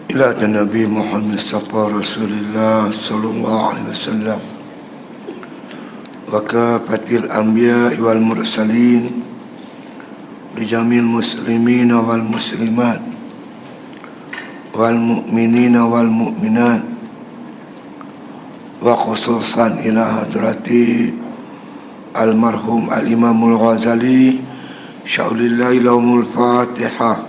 إلى النبي محمد صفى رسول الله صلى الله عليه وسلم وكافة الأنبياء والمرسلين لجميع المسلمين والمسلمات والمؤمنين والمؤمنات وخصوصا إلى حضرة المرحوم الإمام الغزالي شاء الله لهم الفاتحة.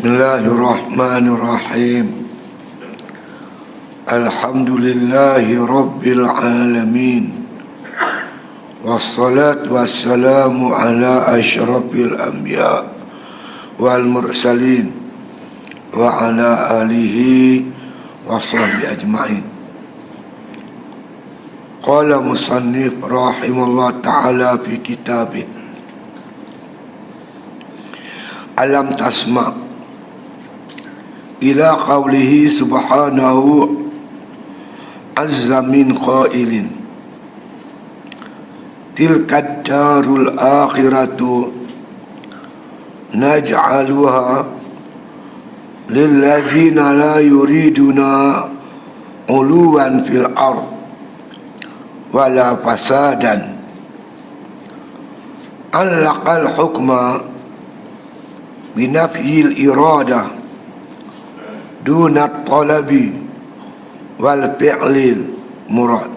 Bismillahirrahmanirrahim. Alhamdulillahi Rabbil Alamin. Wassalatu wassalamu ala asyrafil anbiya wal mursalin wa ala alihi wa sahbihi ajma'in. Qala musannif rahimahullah ta'ala fi kitabih Alam tasma' ila qawlihi subhanahu azza min qailin tilkad darul akhiratu naj'aluha lillazina la yuriduna uluwan fil ard wala fasadan allaqal hukma binafyil iradah dunat talabi wal fi'lil murad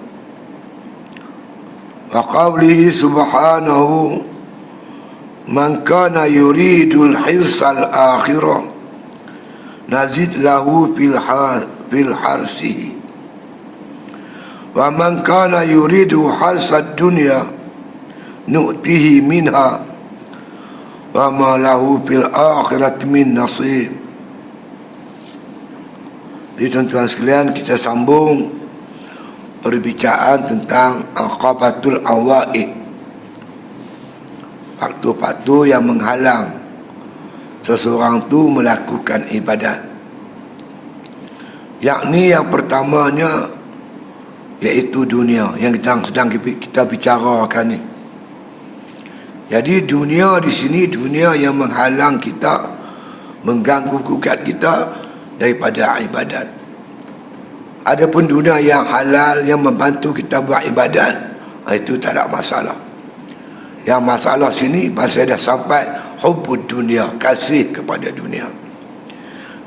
wa qawlihi subhanahu man kana yuridul hirsal akhirah nazid lahu fil harsihi wa man kana yuridu harsad dunya nu'tihi minha wa ma lahu fil akhirati min nasib. Jadi tuan-tuan sekalian, kita sambung perbicaraan tentang aqabatul awa'id, faktor-faktor yang menghalang seseorang tu melakukan ibadat. Yakni yang pertamanya iaitu dunia yang sedang kita bicarakan ni. Jadi dunia di sini dunia yang menghalang kita, mengganggu gugat kita daripada ibadat. Adapun dunia yang halal yang membantu kita buat ibadat, itu tak ada masalah. Yang masalah sini pasal dah sampai hubbud dunia, kasih kepada dunia.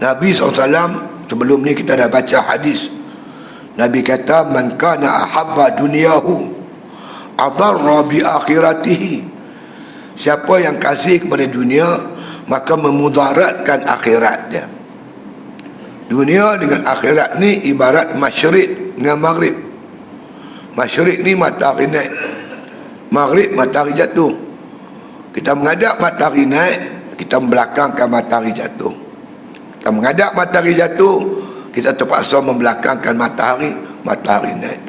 Nabi SAW sebelum ni kita dah baca hadis. Nabi kata man kana ahabba dunyahu adarra bi akhiratihi. Siapa yang kasih kepada dunia maka memudaratkan akhirat dia. Dunia dengan akhirat ni ibarat masyrik dengan maghrib. Masyrik ni matahari naik, maghrib matahari jatuh. Kita menghadap matahari naik, kita membelakangkan matahari jatuh. Kita menghadap matahari jatuh, kita terpaksa membelakangkan matahari naik.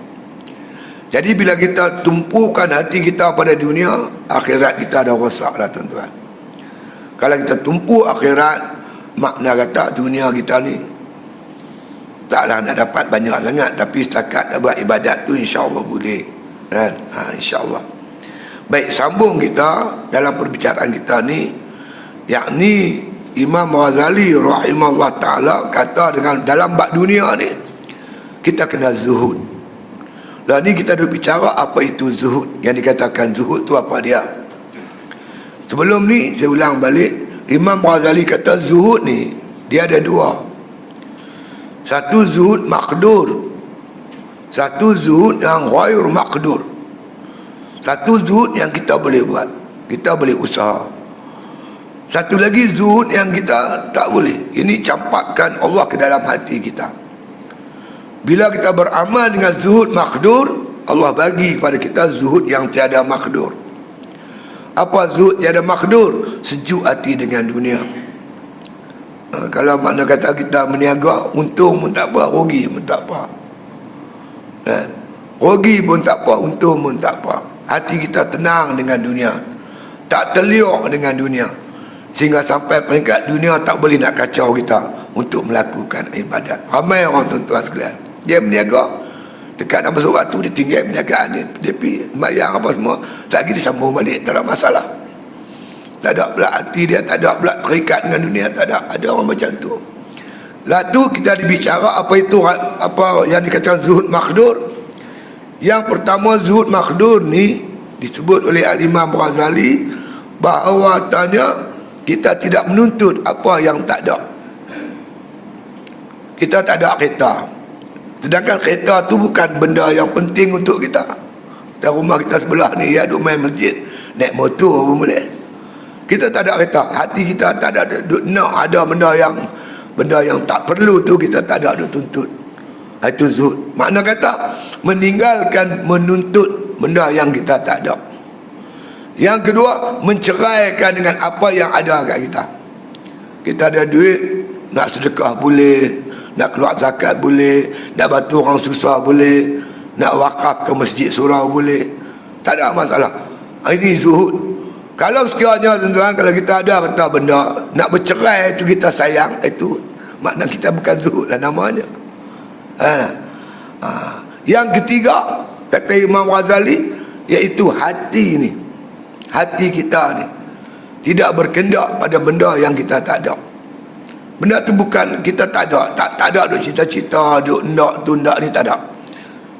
Jadi bila kita tumpukan hati kita pada dunia, akhirat kita dah rosaklah tuan-tuan. Kalau kita tumpu akhirat, makna kata dunia kita ni taklah nak dapat banyak sangat, tapi setakat nak buat ibadat tu insya-Allah boleh. Insya-Allah. Baik, sambung kita dalam perbicaraan kita ni, yakni Imam Ghazali rahimahullah taala kata dengan dalam bab dunia ni kita kena zuhud. Dan ni kita dah bicara apa itu zuhud. Yang dikatakan zuhud tu apa dia? Sebelum ni saya ulang balik, Imam Ghazali kata zuhud ni dia ada dua. Satu zuhud maqdur, satu zuhud yang ghair maqdur. Satu zuhud yang kita boleh buat, kita boleh usaha. Satu lagi zuhud yang kita tak boleh. Ini campakkan Allah ke dalam hati kita. Bila kita beramal dengan zuhud maqdur, Allah bagi kepada kita zuhud yang tiada maqdur. Apa zuhud tiada maqdur? Sejuk hati dengan dunia. Kalau makna kata kita meniaga, untung pun tak apa, rugi pun tak apa. Rugi pun tak apa, untung pun tak apa. Hati kita tenang dengan dunia, tak terliok dengan dunia. Sehingga sampai peringkat dunia tak boleh nak kacau kita untuk melakukan ibadat. Ramai orang tuan-tuan sekalian, dia berniaga, dekat nak masuk waktu dia tinggal perniagaan dia pergi sembahyang apa semua, tak lagi dia sambung balik, tak ada masalah. Tak ada pula hati dia, tak ada pula terikat dengan dunia, tak ada. Ada orang macam tu. Lalu kita dibicara apa itu, apa yang dikatakan zuhud makhdur. Yang pertama, zuhud makhdur ni disebut oleh Al-Imam Ghazali bahawa tanya kita tidak menuntut apa yang tak ada. Kita tak ada kereta, sedangkan kereta tu bukan benda yang penting untuk kita. Dan rumah kita sebelah ni ya, duk main masjid, naik motor pun boleh. Kita tak ada kereta, hati kita tak ada nak ada benda yang tak perlu tu, kita tak ada tuntut. Itu zuhud. Makna kata meninggalkan menuntut benda yang kita tak ada. Yang kedua, menceraikan dengan apa yang ada kat kita. Kita ada duit, nak sedekah boleh, nak keluar zakat boleh, nak bantu orang susah boleh, nak wakaf ke masjid surau boleh, tak ada masalah. Ini zuhud. Kalau sekiranya tuan-tuan, kalau kita ada kata benda nak bercerai itu kita sayang, itu makna kita bukan zuhud lah namanya. Yang ketiga, kata Imam Ghazali, iaitu hati ni. Hati kita ni tidak berkendak pada benda yang kita tak ada. Benda tu bukan kita tak ada, tak ada duk cita-cita, duk nak tu nak ni, tak ada.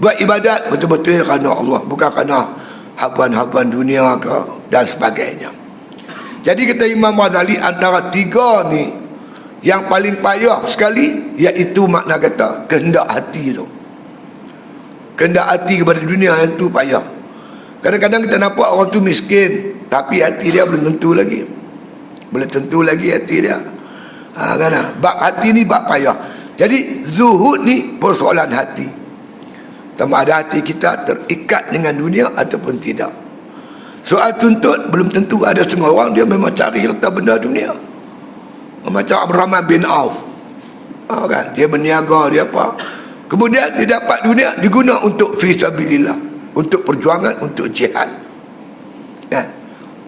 Buat ibadat betul-betul kerana Allah, bukan kerana habuan-habuan dunia ke dan sebagainya. Jadi kata Imam Ghazali, antara tiga ni yang paling payah sekali, iaitu makna kata kehendak hati tu. Kehendak hati kepada dunia yang tu payah. Kadang-kadang kita nampak orang tu miskin, tapi hati dia belum tentu lagi. Belum tentu lagi hati dia. Kan? Bab hati ni bab payah. Jadi zuhud ni persoalan hati. Sama ada hati kita terikat dengan dunia ataupun tidak. Soal tuntut, belum tentu. Ada setengah orang dia memang cari harta benda dunia. Macam Abdurrahman bin Auf. Kan? Dia berniaga, dia apa. Kemudian dia dapat dunia, diguna untuk fisabilillah, untuk perjuangan, untuk jihad. Kan?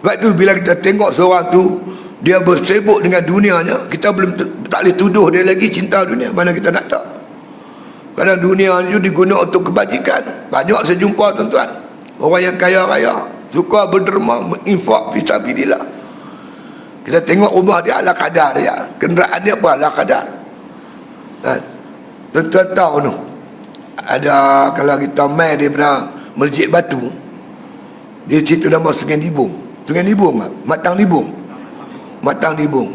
Sebab tu bila kita tengok seorang tu dia bersibuk dengan dunianya, kita belum tak boleh tuduh dia lagi cinta dunia. Mana kita nak tahu. Kadang dunia itu diguna untuk kebajikan. Banyak saya jumpa tuan-tuan, orang yang kaya-kaya suka berderma, menginfak fisabilillah. Kita tengok rumah dia ala kadar dia, kenderaan dia pun ala kadar. Kan? Tuan-tuan tahu tu, ada kalau kita main daripada Masjid Batu, di situ nama Sungai Nibung. Sungai Nibung, Matang Nibung. Matang Nibung.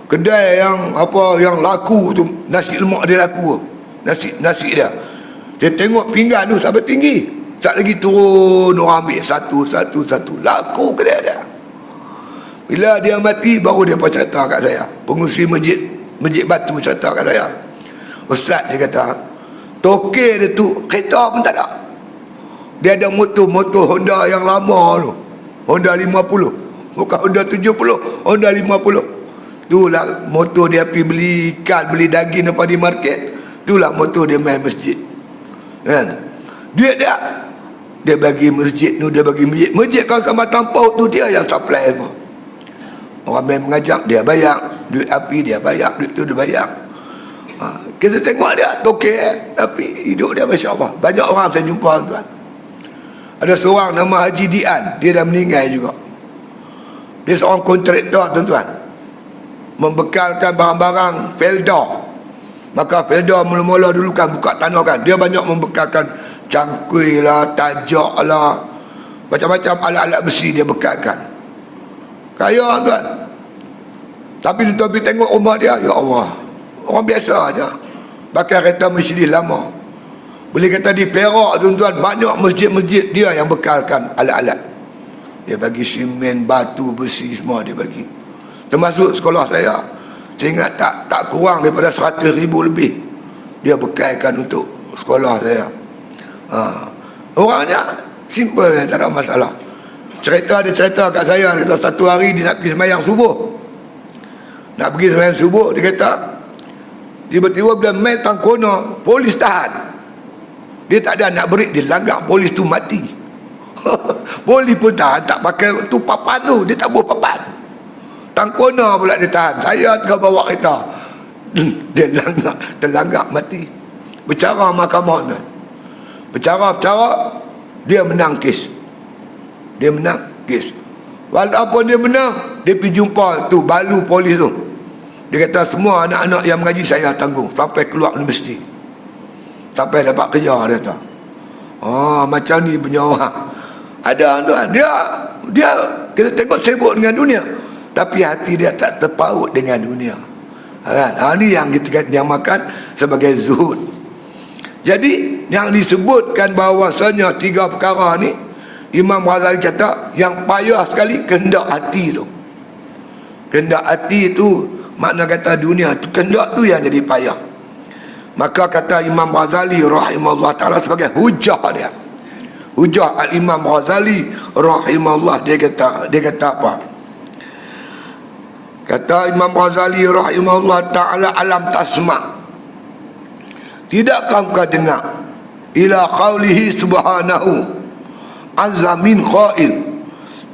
Kedai yang apa yang laku tu, nasi lemak dia laku. Nasi dia. Dia tengok pinggan tu sampai tinggi. Tak lagi turun, orang ambil satu. Laku kedai dia. Bila dia mati, baru dia cerita kat saya. Pengurusi Masjid Batu cerita kat saya. Ustaz, dia kata, toke dia tu kereta pun tak ada. Dia ada motor Honda yang lama tu, Honda 50, bukan Honda 70, Honda 50. Itulah motor dia pergi beli ikan, beli daging apa di market. Itulah motor dia main masjid. Kan? Duit dia bagi masjid tu, dia bagi masjid kawasan Matampau tu, dia yang supply semua. Orang main mengajak, dia bayar. Duit api dia bayar, duit tu dia bayar. Kita tengok dia tokek, tapi hidup dia Masya Allah. Banyak orang saya jumpa tuan. Ada seorang nama Haji Dian, dia dah meninggal juga. Dia seorang kontraktor tuan-tuan, membekalkan barang-barang Felda. Maka Felda mula-mula dulu kan buka tanah kan, dia banyak membekalkan cangkui lah, tajak lah, macam-macam alat-alat besi dia bekalkan. Kaya tuan. Tapi tuan-tuan tengok rumah dia, ya Allah, orang biasa aja. Pakai kereta Mercedes lama. Boleh kata di Perak tuan-tuan, banyak masjid-masjid dia yang bekalkan alat-alat. Dia bagi simen, batu, besi, semua dia bagi. Termasuk sekolah saya ingat tak kurang daripada 100,000 lebih dia bekalkan untuk sekolah saya. Orangnya simple, tak ada masalah. Dia cerita kat saya, dia kata satu hari dia nak pergi sembahyang subuh. Nak pergi sembahyang subuh, dia kata tiba-tiba bila main tangkona, polis tahan. Dia tak ada nak berit, dia langgar polis tu mati. Polis pun tahan, tak pakai tu papan tu, dia tak bawa papan. Tangkona pula dia tahan. Saya tengah bawa kereta. Dia terlanggar mati. Bercara mahkamah tu. Bercara, dia menang kes. Dia menang kes. Walaupun dia menang, dia pergi jumpa tu balu polis tu. Dia kata semua anak-anak yang mengaji saya tanggung sampai keluar universiti, sampai dapat kerja. Dia kata macam ni punya orang. Ada tuan, dia kita tengok sibuk dengan dunia, tapi hati dia tak terpaut dengan dunia, kan? Ni yang kita makan sebagai zuhud. Jadi yang disebutkan bahawasanya 3 perkara ni, Imam Ghazali kata yang payah sekali kehendak hati tu. Kehendak hati tu, makna kata dunia tu, kehendak tu yang jadi payah. Maka kata Imam Ghazali rahimahullah ta'ala sebagai hujah dia, hujah al-Imam Ghazali rahimahullah, dia kata apa? Kata Imam Ghazali rahimahullah ta'ala, alam tasma', tidakkah kau dengar ila qawlihi subhanahu azza min qail,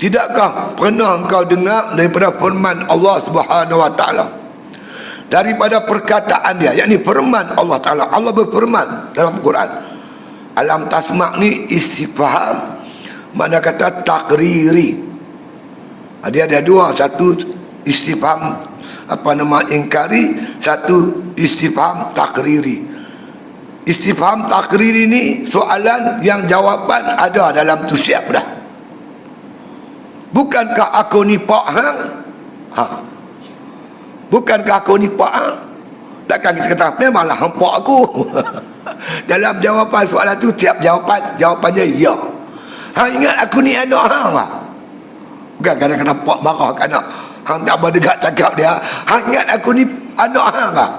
tidakkah pernah engkau dengar daripada firman Allah Subhanahu wa taala, daripada perkataan dia, yakni firman Allah taala. Allah berfirman dalam Quran. Alam tasma' ni istifham, makna kata takriri. Dia ada dua, satu istifham ingkari, satu istifham takriri. Istifham takriri ni soalan yang jawapan ada dalam tu siap dah. Bukankah aku ni pak hang? Bukankah aku ni pak hang? Takkan kita kata memanglah hang pak aku. Dalam jawapan soalan tu tiap jawapannya ya. Hang ingat aku ni anak hang lah. Bukan kadang-kadang pak marah ke anak, hang tak berdekat cakap dia, hang ingat aku ni anak hang lah.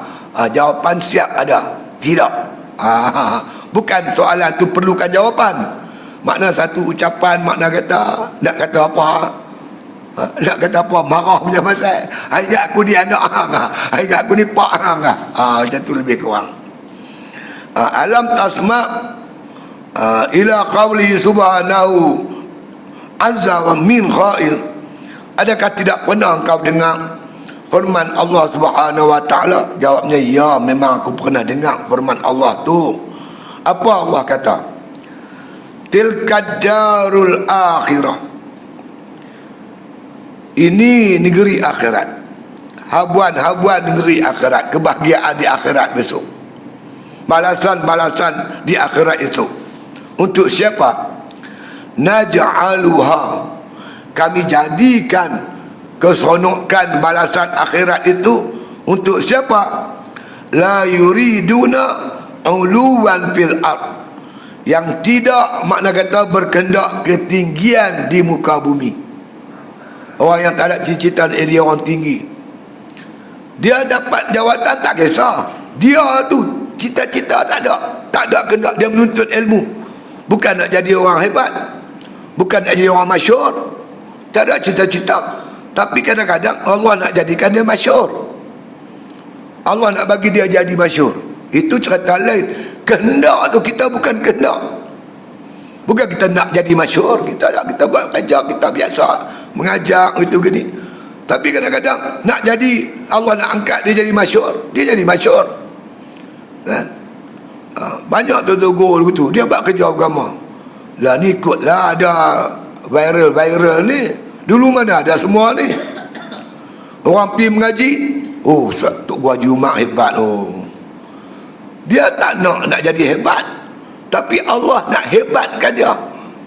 Jawapan siap ada. Tidak. Bukan soalan tu perlukan jawapan. Makna satu ucapan, makna kata nak kata apa, marah punya pasal ingat aku ni anak hang, ingat aku ni pak hang, macam tu lebih kurang. Alam tasma' ila qawli subhanahu azza wa min khail, adakah tidak pernah engkau dengar firman Allah Subhanahu wa ta'ala? Jawabnya ya, memang aku pernah dengar firman Allah tu. Apa Allah kata? Tilkad darul akhirah, ini negeri akhirat, habuan-habuan negeri akhirat, kebahagiaan di akhirat besok, balasan-balasan di akhirat itu. Untuk siapa? Naj'aluha, kami jadikan keseronokan balasan akhirat itu untuk siapa? La yuriduna uluwan fil ard, yang tidak, makna kata berkendak ketinggian di muka bumi. Orang yang tak ada cita-cita dia orang tinggi, dia dapat jawatan tak kisah, dia tu cita-cita tak ada kendak dia menuntut ilmu, bukan nak jadi orang hebat, bukan nak jadi orang masyhur, tak ada cita-cita. Tapi kadang-kadang Allah nak jadikan dia masyhur, Allah nak bagi dia jadi masyhur. Itu cerita lain. Kehendak tu kita bukan kehendak, bukan kita nak jadi masyhur. Kita buat kerja kita biasa mengajar itu gini. Tapi kadang-kadang nak jadi, Allah nak angkat dia jadi masyhur, dia jadi masyhur, kan? Banyak tu gitu, dia buat kerja agama lah, ni ikutlah ada viral ni. Dulu mana ada semua ni. Orang pergi mengaji, Tok Guru Haji Umar hebat. Dia tak nak jadi hebat, tapi Allah nak hebatkan dia,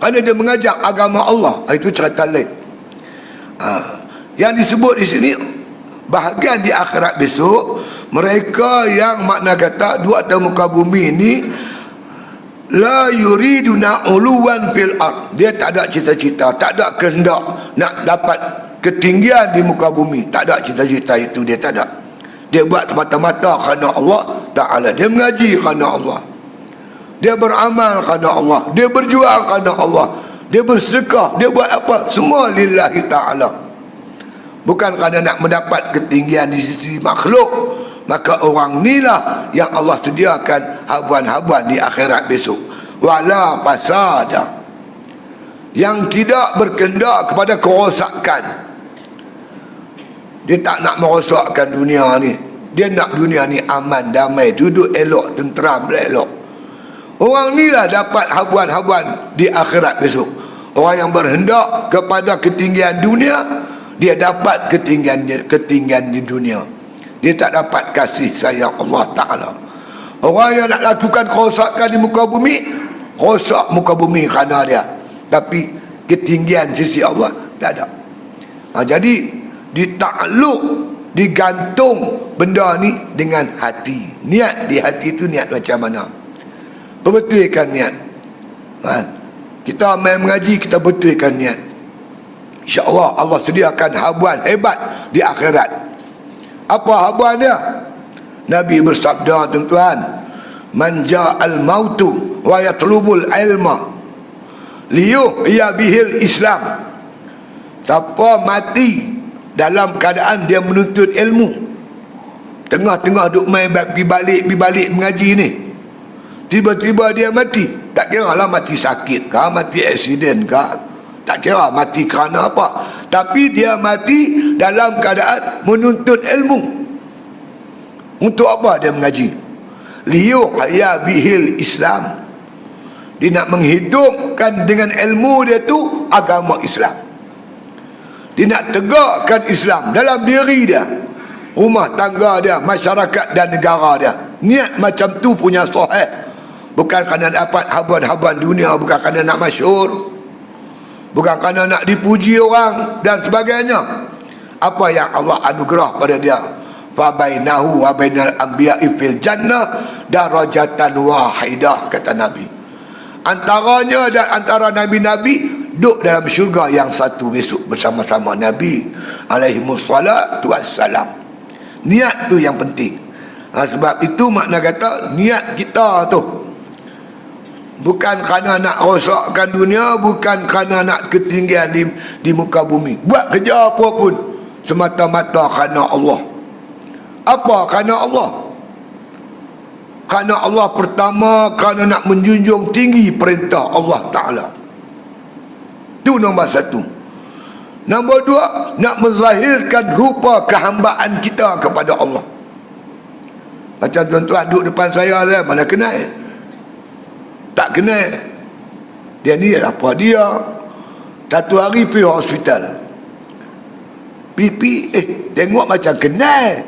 kerana dia mengajar agama Allah. Itu cerita lain. Yang disebut di sini bahagian di akhirat besok, mereka yang makna kata dua atas muka bumi ini, la yuriduna uluwan fil ard, dia tak ada cita-cita, tak ada kehendak nak dapat ketinggian di muka bumi, tak ada cita-cita itu, dia tak ada. Dia buat semata-mata kerana Allah Ta'ala. Dia mengaji kerana Allah, dia beramal kerana Allah, dia berjuang kerana Allah, dia bersedekah, dia buat apa, semua lillahi ta'ala, bukan kerana nak mendapat ketinggian di sisi makhluk. Maka orang inilah yang Allah sediakan habuan-habuan di akhirat besok. Wala fasada, yang tidak berkendak kepada kerosakan. Dia tak nak merosakkan dunia ni. Dia nak dunia ni aman, damai, duduk elok, tenteram, elok. Orang ni lah dapat habuan-habuan di akhirat besok. Orang yang berhendak kepada ketinggian dunia, dia dapat ketinggian di dunia. Dia tak dapat kasih sayang Allah Ta'ala. Orang yang nak lakukan kerosakan di muka bumi, rosak muka bumi kerana dia, tapi ketinggian sisi Allah tak ada. Jadi ditakluk, digantung benda ni dengan hati. Niat di hati tu niat macam mana? Berbetulkan niat. Kita main mengaji, kita betulkan niat. InsyaAllah Allah sediakan habuan hebat di akhirat. Apa habuan dia? Nabi bersabda, tuan-tuan, man ja'al mautu wa yatlubul ilma liyuhya bihil Islam. Siapa mati dalam keadaan dia menuntut ilmu, tengah-tengah duk main pergi balik mengaji ni, tiba-tiba dia mati. Tak kira lah mati sakit ke, mati aksiden ke, tak kira mati kerana apa, tapi dia mati dalam keadaan menuntut ilmu. Untuk apa dia mengaji? Liyuhya bihil Islam. Dia nak menghidupkan dengan ilmu dia tu agama Islam. Dia nak tegakkan Islam dalam diri dia, rumah tangga dia, masyarakat dan negara dia. Niat macam tu punya sahih. Bukan kerana dapat habuan-habuan dunia, bukan kerana nak masyhur, bukan kerana nak dipuji orang dan sebagainya. Apa yang Allah anugerah pada dia, fa bainahu wa bainal anbiya'i fil jannah darajatan wahidah, kata Nabi. Antaranya dan antara nabi-nabi duduk dalam syurga yang satu besok bersama-sama Nabi alaihimussalatu wassalam. Niat tu yang penting. Sebab itu makna kata niat kita tu bukan kerana nak rosakkan dunia, bukan kerana nak ketinggian di muka bumi. Buat kerja apa pun semata-mata kerana Allah. Apa kerana Allah? Kerana Allah pertama, kerana nak menjunjung tinggi perintah Allah Ta'ala. Itu nombor satu. Nombor dua, nak menzahirkan rupa kehambaan kita kepada Allah. Macam tuan-tuan duduk depan saya lah, mana kenal? Tak kenal. Dia ni apa dia? Satu hari pergi hospital, pipi tengok macam kenal.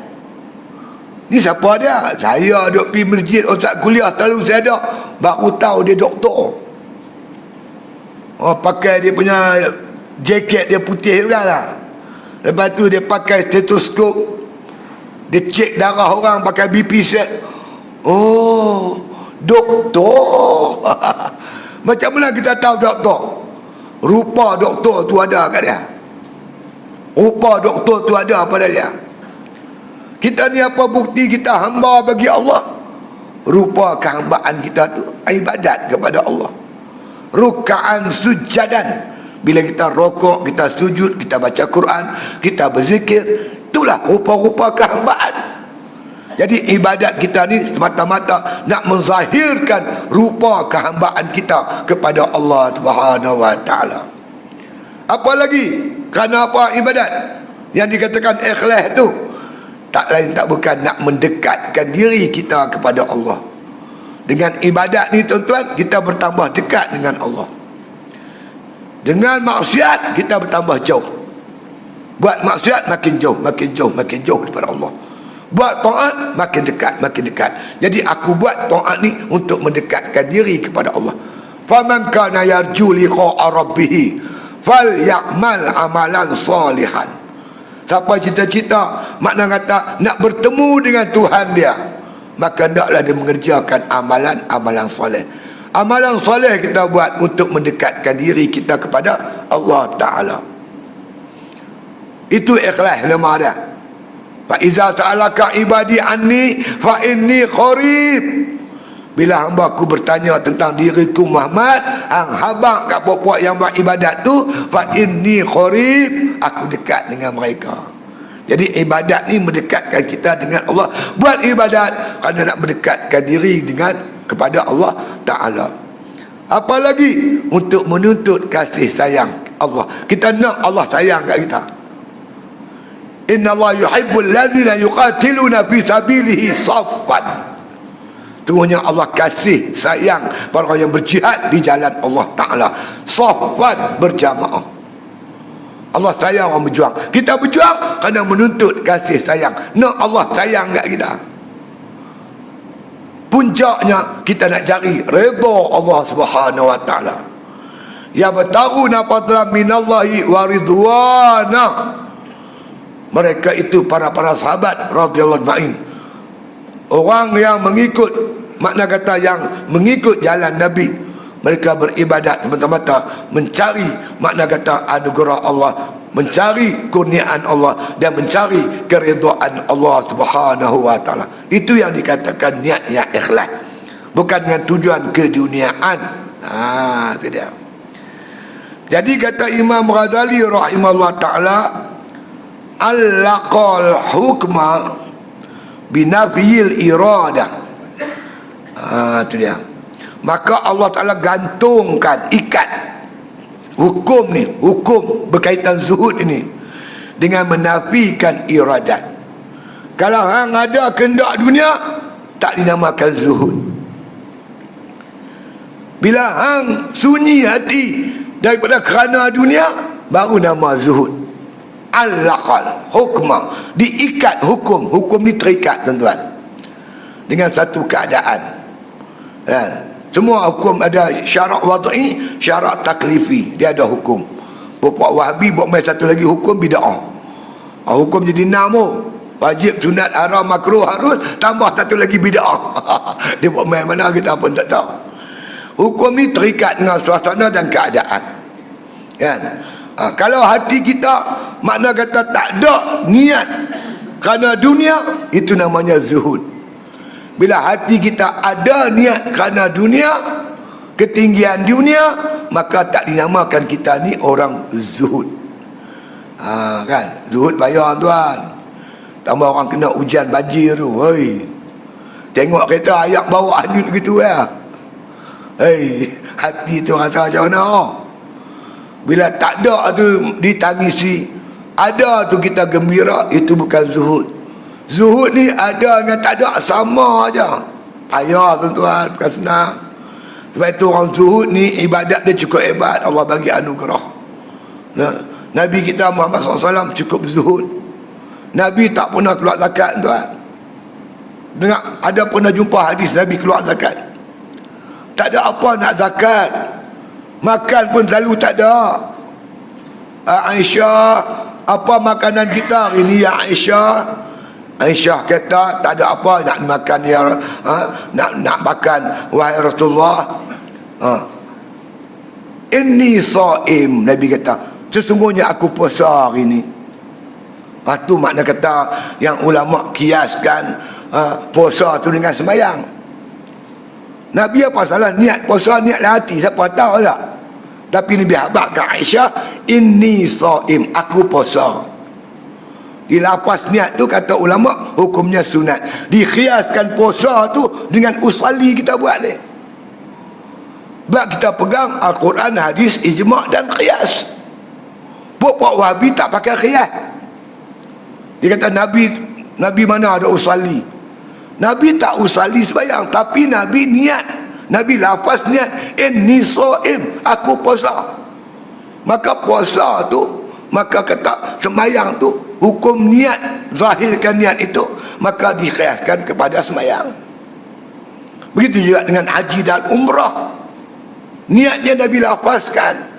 Ni siapa dia? Saya duduk pergi masjid, ustaz kuliah selalu saya ada, baru tahu dia doktor. Pakai dia punya jaket dia putih juga lah. Lepas tu dia pakai stetoskop, dia cek darah orang pakai BP set. Oh, doktor. Macam mana kita tahu doktor? Rupa doktor tu ada kat dia. Rupa doktor tu ada pada dia. Kita ni apa bukti kita hamba bagi Allah? Rupa kehambaan kita tu ibadat kepada Allah. Rukaan sujadan. Bila kita rokok, kita sujud, kita baca Quran, kita berzikir, itulah rupa-rupa kehambaan. Jadi ibadat kita ni semata-mata nak menzahirkan rupa kehambaan kita kepada Allah Subhanahu wa taala. Apa lagi? Kerana apa ibadat? Yang dikatakan ikhlas tu tak lain tak bukan nak mendekatkan diri kita kepada Allah. Dengan ibadat ni tuan-tuan, kita bertambah dekat dengan Allah. Dengan maksiat kita bertambah jauh. Buat maksiat makin jauh, makin jauh, makin jauh daripada Allah. Buat taat makin dekat, makin dekat. Jadi aku buat taat ni untuk mendekatkan diri kepada Allah. Faman kana yarju liqa'a rabbih falyamal amalan salihan. Siapa cita-cita, makna kata nak bertemu dengan Tuhan dia, maka hendaklah dia mengerjakan amalan soleh. Amalan soleh kita buat untuk mendekatkan diri kita kepada Allah Ta'ala. Itu ikhlas nama dia. Fa iza ta'alaka ibadi anni fa inni qarib. Bila hamba aku bertanya tentang diriku Muhammad, hang habaq kat puak-puak yang buat ibadat tu, fa inni qarib, aku dekat dengan mereka. Jadi ibadat ni mendekatkan kita dengan Allah. Buat ibadat kerana nak mendekatkan diri dengan kepada Allah Ta'ala. Apalagi untuk menuntut kasih sayang Allah. Kita nak Allah sayang kat kita. Innallaha yuhibbul ladzina yuqatiluna fi sabilihi saffan. Sungguhnya Allah kasih sayang para orang yang berjihad di jalan Allah Ta'ala saffan, berjamaah. Allah sayang orang berjuang. Kita berjuang kerana menuntut kasih sayang. Nak Allah sayang kat kita. Puncaknya kita nak cari redha Allah Subhanahu Wa Ta'ala. Ya bataguna fadlan minallahi wa ridwana. Mereka itu para sahabat radhiyallahu anhum, orang yang mengikut, makna kata yang mengikut jalan Nabi. Mereka beribadat semata-mata mencari, makna kata anugerah Allah, mencari kurniaan Allah dan mencari keridhaan Allah Subhanahu Wa Ta'ala. Itu yang dikatakan niat yang ikhlas, bukan dengan tujuan keduniaan. Itu dia. Jadi kata Imam Ghazali rahimahullah ta'ala, allaqal hukma binafiyil iradah. Itu dia. Maka Allah Ta'ala gantungkan, ikat hukum ni, hukum berkaitan zuhud ini dengan menafikan iradat. Kalau hang ada kehendak dunia, tak dinamakan zuhud. Bila hang sunyi hati daripada kerana dunia, baru nama zuhud. Al-laqal hukma, diikat hukum. Hukum ni terikat tuan-tuan dengan satu keadaan, kan? Semua hukum ada syarak wad'i, syarak taklifi. Dia ada hukum. Bapak Wahabi buat main satu lagi hukum bid'ah. Hukum jadi namu, wajib, sunat, haram, makruh, harus, tambah satu lagi bid'ah. Dia buat main mana kita pun tak tahu. Hukum ni terikat dengan suasana dan keadaan, kan? Kalau hati kita, makna kata tak ada niat kerana dunia, itu namanya zuhud. Bila hati kita ada niat kerana dunia, ketinggian dunia, maka tak dinamakan kita ni orang zuhud. Kan? Zuhud bayar tuan. Tambah orang kena hujan banjir tu. Hei, tengok kereta ayak bawa hanyut gitu ya. Hei, hati tu rasa macam mana? Bila tak ada tu ditangisi, ada tu kita gembira, itu bukan zuhud. Zuhud ni ada dengan tak ada sama aja. Payah tuan-tuan, bukan senang. Sebab itu orang zuhud ni ibadat dia cukup hebat, Allah bagi anugerah. Nabi kita Muhammad SAW cukup zuhud. Nabi tak pernah keluar zakat tuan. Dengar, ada pernah jumpa hadis Nabi keluar zakat? Tak ada apa nak zakat. Makan pun lalu tak ada. Aisyah, apa makanan kita hari ni ya Aisyah? Aisyah kata tak ada apa nak makan ya, nak makan wahai Rasulullah. Inni shaim, Nabi kata sesungguhnya aku puasa hari ni. Itu makna kata yang ulama kiaskan puasa tu dengan sembahyang. Nabi apa salah niat puasa, niat hati, siapa tahu tak? Tapi Nabi habaq ke Aisyah, inni shaim, aku puasa. Dilapas niat tu kata ulama hukumnya sunat. Dikhiaskan puasa tu dengan usalli kita buat ni. Sebab kita pegang Al-Quran, hadis, ijma' dan qiyas. Pokok Wahabi tak pakai qiyas. Dia kata Nabi mana ada usalli. Nabi tak usalli sembahyang, tapi Nabi niat. Nabi lapas niat, inni shaim, aku puasa. Maka puasa tu, maka kata sembahyang tu, hukum niat, zahirkan niat itu, maka dikhiaskan kepada sembahyang. Begitu juga dengan haji dan umrah, niatnya Nabi lafazkan.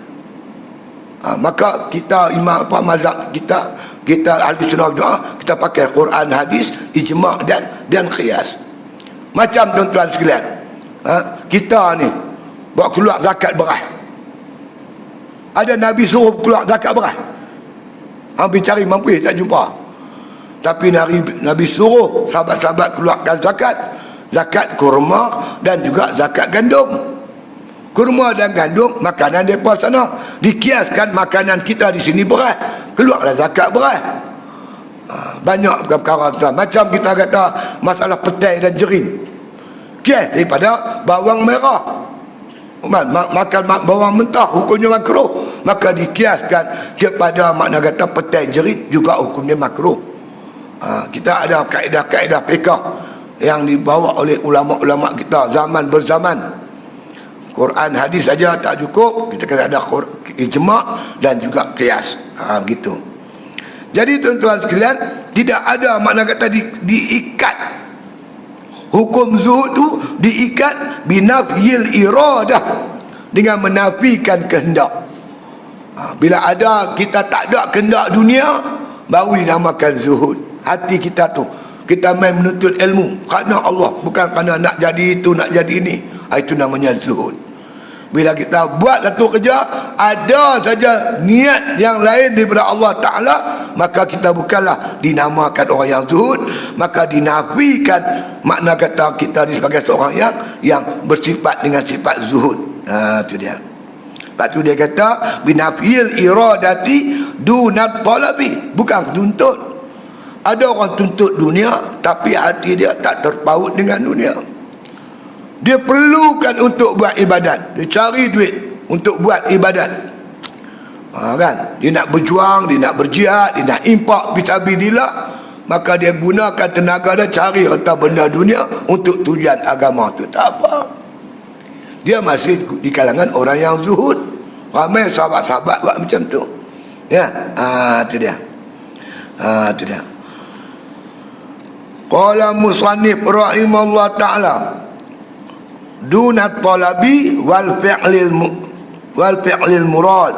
Maka kita imam apa mazhab kita ahli sunnah wal jamaah, kita pakai Quran, hadis, ijma' dan qiyas. Macam tuan-tuan sekalian, kita ni buat keluar zakat beras. Ada Nabi suruh keluar zakat beras? Hampir cari mampu tak jumpa. Tapi Nabi suruh sahabat-sahabat keluarkan zakat kurma dan juga zakat gandum. Kurma dan gandum makanan depa sana, dikiaskan makanan kita di sini beras, keluarlah zakat beras. Banyak perkara tuan. Macam kita kata masalah petai dan jerin, daripada bawang merah. Makan bawang mentah hukumnya makruh, maka dikiaskan kepada makna kata petai jerit juga hukumnya makruh. Kita ada kaedah-kaedah fiqh yang dibawa oleh ulama-ulama kita zaman berzaman. Quran hadis saja tak cukup, kita kena ada ijma' dan juga qiyas. Begitu. Jadi tuan-tuan sekalian, tidak ada makna kata diikat. Hukum zuhud tu diikat binafyil iradah, dengan menafikan kehendak. Bila ada kita tak ada kehendak dunia, baru dinamakan zuhud. Hati kita tu, kita main menuntut ilmu kerana Allah, bukan kerana nak jadi itu, nak jadi ini. Itu namanya zuhud. Bila kita buat satu kerja, ada saja niat yang lain daripada Allah Ta'ala, maka kita bukanlah dinamakan orang yang zuhud, maka dinafikan makna kata kita ni sebagai seorang yang bersifat dengan sifat zuhud. Itu dia. Lepas tu dia kata binafil iradati dunat talabi, bukan tuntut. Ada orang tuntut dunia tapi hati dia tak terpaut dengan dunia. Dia perlukan untuk buat ibadat, dia cari duit untuk buat ibadat. Kan? Dia nak berjuang, dia nak berjihad, dia nak infak fisabilillah, maka dia gunakan tenaga dia cari harta benda dunia untuk tujuan agama tu. Tak apa. Dia masih di kalangan orang yang zuhud. Ramai sahabat-sahabat buat macam tu. Ya, itu dia. Itu dia. Qala musannif rahimahullah ta'ala, dunat talabi wal fi'lil murad.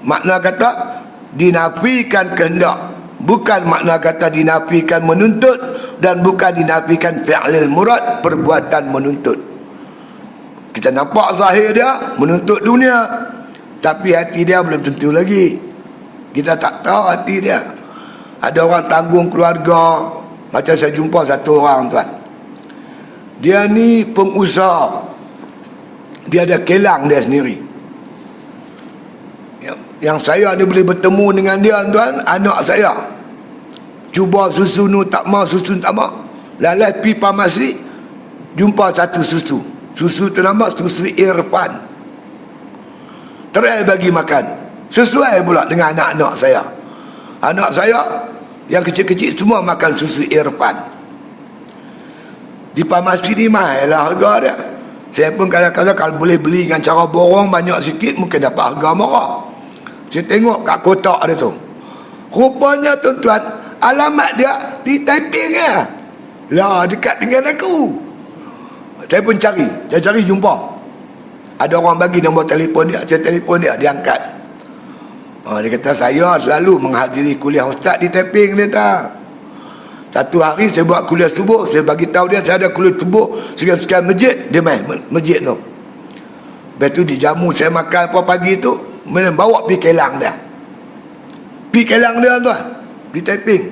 Makna kata dinafikan kehendak, bukan makna kata dinafikan menuntut, dan bukan dinafikan fi'lil murad, perbuatan menuntut. Kita nampak zahir dia menuntut dunia, tapi hati dia belum tentu lagi. Kita tak tahu hati dia. Ada orang tanggung keluarga. Macam saya jumpa satu orang tuan, dia ni pengusaha, dia ada kilang dia sendiri. Yang saya ni boleh bertemu dengan dia tuan, anak saya cuba susu nu tak mau, susu tak mau, lalai pi farmasi, jumpa satu susu tu nama susu Irfan, try bagi makan, sesuai pula dengan anak-anak saya. Anak saya yang kecil-kecil semua makan susu Irfan. Di farmasi ni mahal lah harga dia. Saya pun kadang-kadang kalau boleh beli dengan cara borong banyak sikit, mungkin dapat harga murah. Saya tengok kat kotak dia tu, rupanya tuan-tuan, alamat dia di Taiping lah, dekat dengan aku. Saya pun cari jumpa. Ada orang bagi nombor telefon dia, saya telefon dia, dia angkat. Dia kata saya selalu menghadiri kuliah ustaz di Taiping. Dia kata satu hari saya buat kuliah subuh, saya bagi tahu dia saya ada kuliah subuh sekian-sekian masjid, dia main masjid tu. Lepas tu dijamu saya makan apa pagi tu, bawa pergi kelang dia. Pergi kelang dia tuan, di Taiping.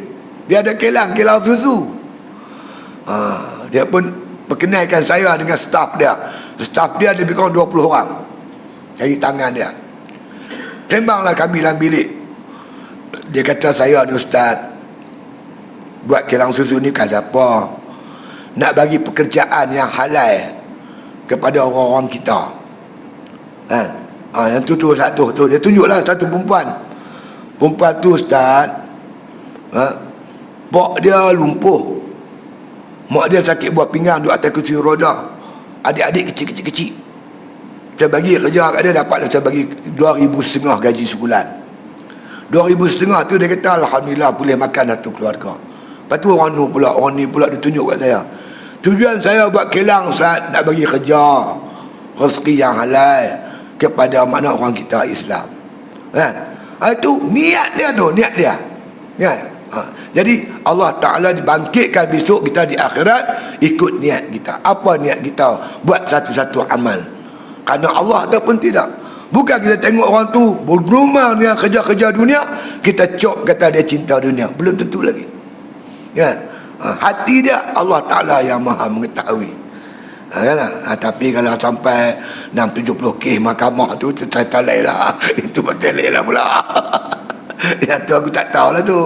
Dia ada kelang susu. Dia pun perkenalkan saya dengan staf dia. Staf dia lebih kurang 20 orang dari tangan dia. Sembanglah kami dalam bilik. Dia kata saya ni ustaz, buat kilang susu ni kan siapa? Nak bagi pekerjaan yang halal kepada orang-orang kita. Yang tu satu tu. Dia tunjuklah satu perempuan. Perempuan tu ustaz, mak dia lumpuh, mak dia sakit buah pinggang, duduk atas kursi roda, adik-adik kecil-kecil. Saya bagi kerja kat dia, dapatlah saya bagi 2,500 gaji sebulan. 2,500 tu dia kata alhamdulillah boleh makan satu keluarga. Lepas tu orang ni pula dia tunjuk kat saya, tujuan saya buat kilang Ustaz, nak bagi kerja rezeki yang halal kepada mana orang kita Islam. Itu niat dia tu, niat dia. Jadi Allah Ta'ala dibangkitkan besok kita di akhirat ikut niat kita. Apa niat kita buat satu-satu amal kerana Allah ataupun tidak. Bukan kita tengok orang tu bergelumang dengan kerja-kerja dunia, kita cok kata dia cinta dunia. Belum tentu lagi. Hati dia Allah Ta'ala yang maha mengetahui. Tapi kalau sampai 670 mahkamah tu cerita lain lah. Itu betul lain lah pula. Yang tu aku tak tahu lah tu.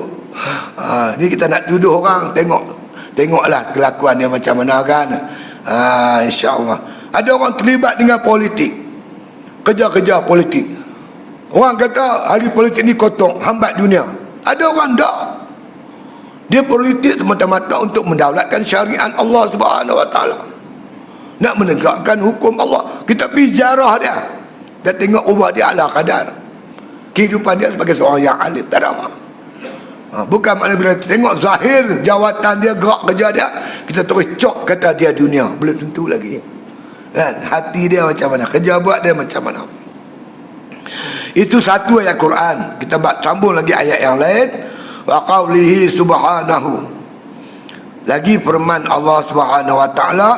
Ni kita nak tuduh orang, tengoklah kelakuan dia macam mana kan. InsyaAllah. Ada orang terlibat dengan politik, kerja-kerja politik. Orang kata ahli politik ni kotor, hambat dunia. Ada orang tak. Dia politik semata-mata untuk mendaulatkan syariat Allah Subhanahu Wa Taala. Nak menegakkan hukum Allah. Kita pergi jarah dia. Dan tengok ubah dia ala kadar. Kehidupan dia sebagai seorang yang alim. Tak ada apa. Bukan maknanya bila tengok zahir jawatan dia, gerak kerja dia, kita terus cok kata dia dunia. Belum tentu lagi. Kan? Hati dia macam mana, kerja buat dia macam mana. Itu satu ayat Quran. Kita sambung lagi ayat yang lain. Wa qawlihi subhanahu. Lagi firman Allah Subhanahu Wa Taala,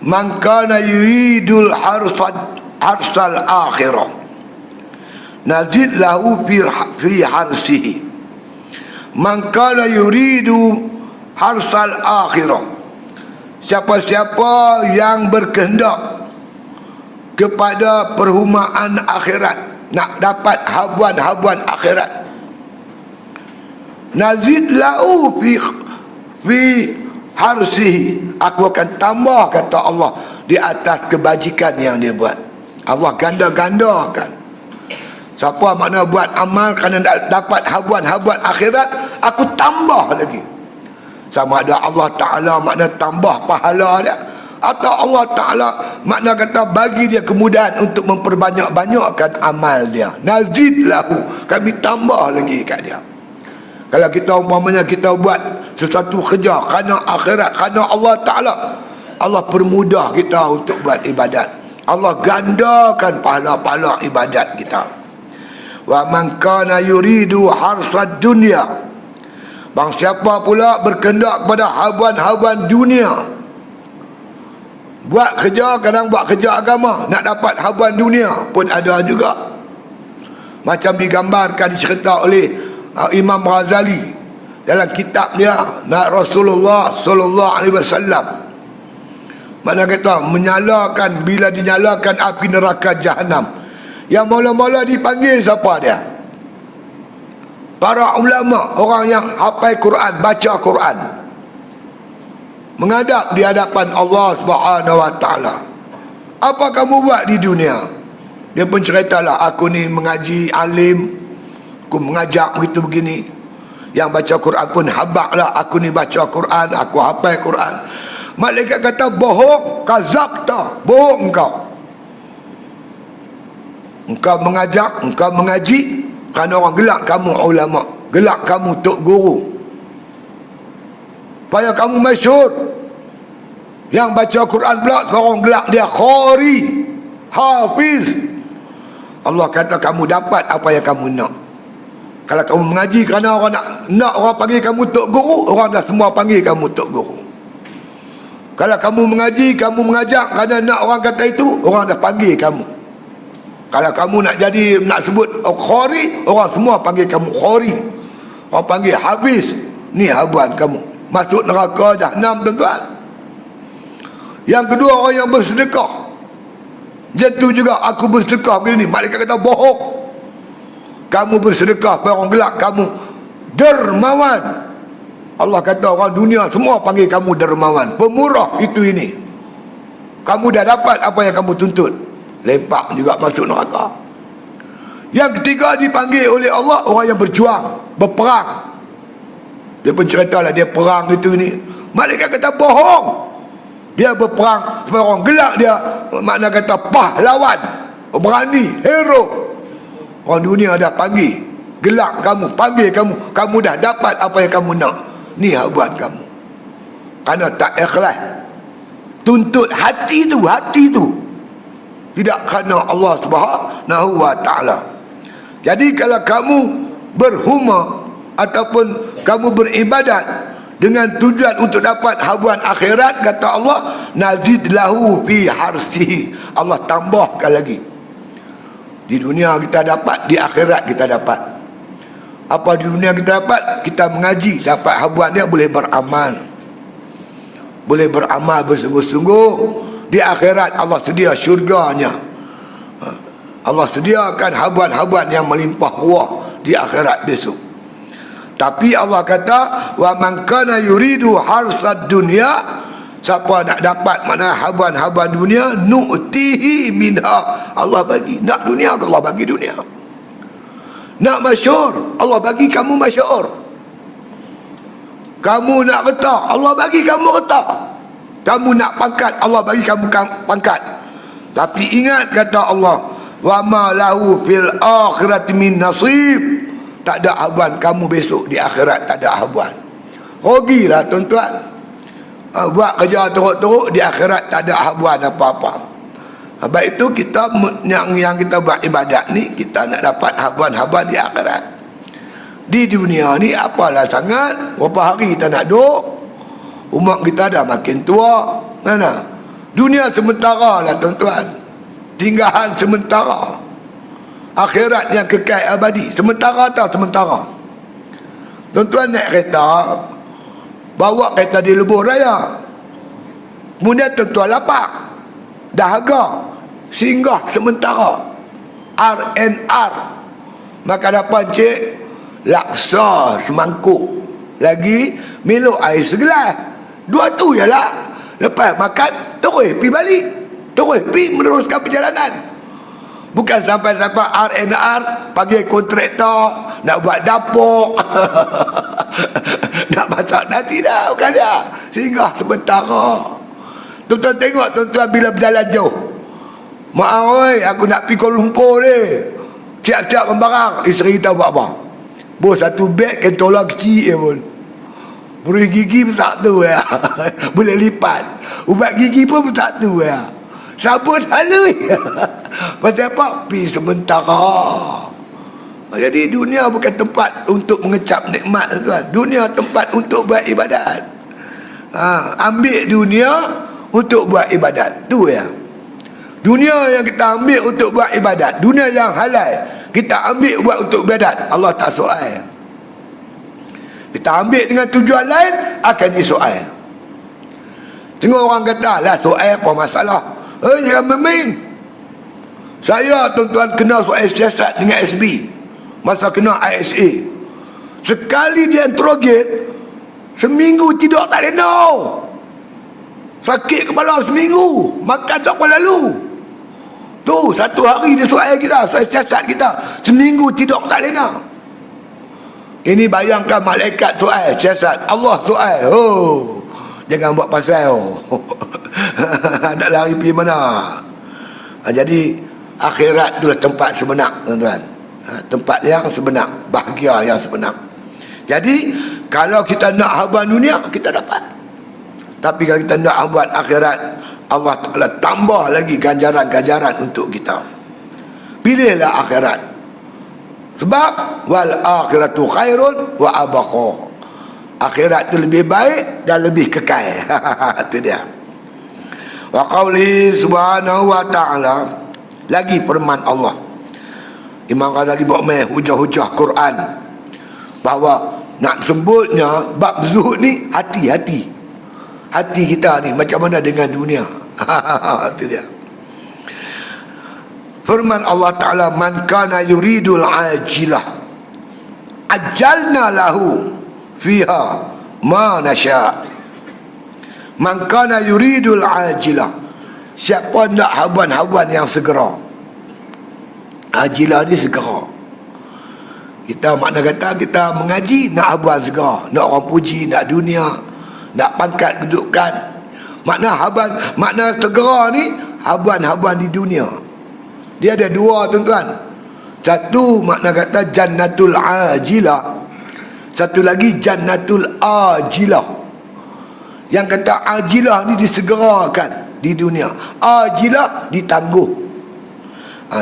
man kana yuridul harsal akhirah nazid lahu fi harsihi. Man kana yuridu harsal akhirah, siapa-siapa yang berkehendak kepada perhumaan akhirat, nak dapat habuan-habuan akhirat, nazid lahu fi harsihi, aku akan tambah, kata Allah, di atas kebajikan yang dia buat. Allah ganda-gandakan. Siapa makna buat amal kerana dapat habuan-habuan akhirat, aku tambah lagi. Sama ada Allah Ta'ala makna tambah pahala dia, atau Allah Ta'ala makna kata bagi dia kemudahan untuk memperbanyak-banyakkan amal dia. Nazid lahu, kami tambah lagi kat dia. Kalau kita umpamanya kita buat sesuatu kerja kerana akhirat, kerana Allah Ta'ala, Allah permudah kita untuk buat ibadat. Allah gandakan pahala-pahala ibadat kita. Wa man kana yuridu harsad dunya, bang siapa pula berkehendak kepada habuan-habuan dunia, buat kerja, kadang buat kerja agama, nak dapat habuan dunia pun ada juga. Macam digambarkan, dicerita oleh Imam Ghazali dalam kitab dia Rasulullah sallallahu alaihi wasallam. Mana kata menyalakan, bila dinyalakan api neraka Jahannam, yang mula-mula dipanggil siapa dia? Para ulama, orang yang hafal Quran, baca Quran, menghadap di hadapan Allah Subhanahu Wa Taala. Apa kamu buat di dunia? Dia pun ceritalah, aku ni mengaji, alim, aku mengajak begitu begini. Yang baca Quran pun habaklah, aku ni baca Quran, aku hafal Quran. Malaikat kata, bohong, kazabta, bohong engkau. Engkau mengajak, engkau mengaji kerana orang gelak kamu ulama, gelak kamu tok guru, supaya kamu masyhur. Yang baca Quran pula orang gelak dia qari, hafiz. Allah kata kamu dapat apa yang kamu nak. Kalau kamu mengaji kerana orang nak orang panggil kamu tok guru, orang dah semua panggil kamu tok guru. Kalau kamu mengaji, kamu mengajak kerana nak orang kata itu, orang dah panggil kamu. Kalau kamu nak jadi, nak sebut khori, orang semua panggil kamu khori. Orang panggil habis. Ni habuan kamu. Masuk neraka Jahannam, tuan-tuan. Yang kedua, orang yang bersedekah. Jatuh juga, aku bersedekah begini. Malaikat kata bohong. Kamu bersedekah, orang gelak kamu dermawan. Allah kata orang dunia semua panggil kamu dermawan, pemurah itu ini. Kamu dah dapat apa yang kamu tuntut. Lempak juga masuk neraka. Yang ketiga dipanggil oleh Allah orang yang berjuang, berperang. Dia pun ceritalah dia perang itu ni. Malaikat kata bohong. Dia berperang supaya orang gelak dia, makna kata pahlawan, berani, hero. Orang dunia dah panggil, gelak kamu, panggil kamu, kamu dah dapat apa yang kamu nak. Ni habuan kamu. Kerana tak ikhlas, tuntut hati tu tidak kerana Allah Subhanahu Wa Taala. Jadi kalau kamu berhuma ataupun kamu beribadat dengan tujuan untuk dapat habuan akhirat, kata Allah, nazid lahu fi harsihi, Allah tambahkan lagi. Di dunia kita dapat, di akhirat kita dapat. Apa di dunia kita dapat? Kita mengaji, dapat habuan dia, boleh beramal. Boleh beramal bersungguh-sungguh. Di akhirat Allah sedia syurganya. Allah sediakan habuan-habuan yang melimpah ruah di akhirat besok. Tapi Allah kata, wa man kana yuridu harsad dunya, siapa nak dapat mana habuan-habuan dunia, nu'tihi minha, Allah bagi. Nak dunia, Allah bagi dunia. Nak masyhur, Allah bagi kamu masyhur. Kamu nak getah, Allah bagi kamu getah. Kamu nak pangkat, Allah bagi kamu pangkat. Tapi ingat kata Allah, wa ma lahu fil akhirati min nasib. Tak ada habuan kamu besok di akhirat, tak ada habuan. Rugilah tuan-tuan. Buat kerja teruk-teruk, di akhirat tak ada habuan apa-apa. Sebab itu kita yang kita buat ibadat ni, kita nak dapat habuan-habuan di akhirat. Di dunia ni apalah sangat, berapa hari kita nak duduk, umat kita dah makin tua. Mana? Dunia sementara lah tuan-tuan, tinggalan sementara. Akhirat yang kekal abadi, sementara atau sementara. Tuan-tuan naik kereta, bawa kereta di lebuh raya, kemudian tuan-tuan lapak, dahaga, singgah sementara, R&R, maka dapat cik laksa semangkuk, lagi Milo air segelas, dua tu je lah. Lepas makan terus pergi balik, terus pergi meneruskan perjalanan. Bukan sampai-sampai R&R panggil kontraktor nak buat dapur nak masak nanti dah, bukan dah, singgah sementara. Tuan-tuan tengok tuan-tuan bila berjalan jauh, maaf oi, aku nak pergi Kuala Lumpur ni, siap-siap membarang. Isteri tahu buat apa? Bos satu beg kentola kecil pun, beri gigi pun tak tu ya. Boleh lipat, ubat gigi pun tak tu ya. Sabun halus. Pasal apa? Pergi sementara. Jadi dunia bukan tempat untuk mengecap nikmat tuan. Dunia tempat untuk buat ibadat. Ambil dunia untuk buat ibadat. Tu ya. Dunia yang kita ambil untuk buat ibadat, dunia yang halal kita ambil buat untuk ibadat, Allah tak soal. Kita ambil dengan tujuan lain, akan disoal. Tengok orang kata, lah soal apa masalah? Jangan main. Saya tuan-tuan kena soal siasat dengan SB masa kena ISA. Sekali dia interrogate, seminggu tidur tak lena. Sakit kepala seminggu, makan tak apa lalu. Tu satu hari dia soal kita, soal siasat kita, seminggu tidur tak lena. Ini bayangkan malaikat soal siasat, Allah soal. Oh, jangan buat pasal. Nak lari pergi mana? Jadi akhirat itulah tempat sebenar tuan-tuan. Tempat yang sebenar, bahagia yang sebenar. Jadi kalau kita nak habuan dunia, kita dapat. Tapi kalau kita nak habuan akhirat, Allah Ta'ala tambah lagi ganjaran-ganjaran untuk kita. Pilihlah akhirat. Sebab wal akhiratu khairun wa abqa. Akhirat itu lebih baik dan lebih kekal. Itu dia. Wa qawli subhanahu wa ta'ala, lagi firman Allah. Imam Ghazali buat main hujah-hujah Quran bahawa nak sebutnya bab zuhud ni, hati-hati. Hati kita ni macam mana dengan dunia. Itu dia. Firman Allah Ta'ala, man kana yuridul ajilah ajalna lahu fiha ma nasha. Man kana yuridul ajilah, siapa nak habuan-habuan yang segera. Ajilah ni segera. Kita makna kata kita mengaji nak habuan segera, nak orang puji, nak dunia, nak pangkat kedudukan. Makna habuan, makna segera ni habuan-habuan di dunia. Dia ada dua tuan-tuan. Satu makna kata jannatul ajilah, satu lagi jannatul ajilah. Yang kata ajilah ni disegerakan di dunia, ajilah ditangguh.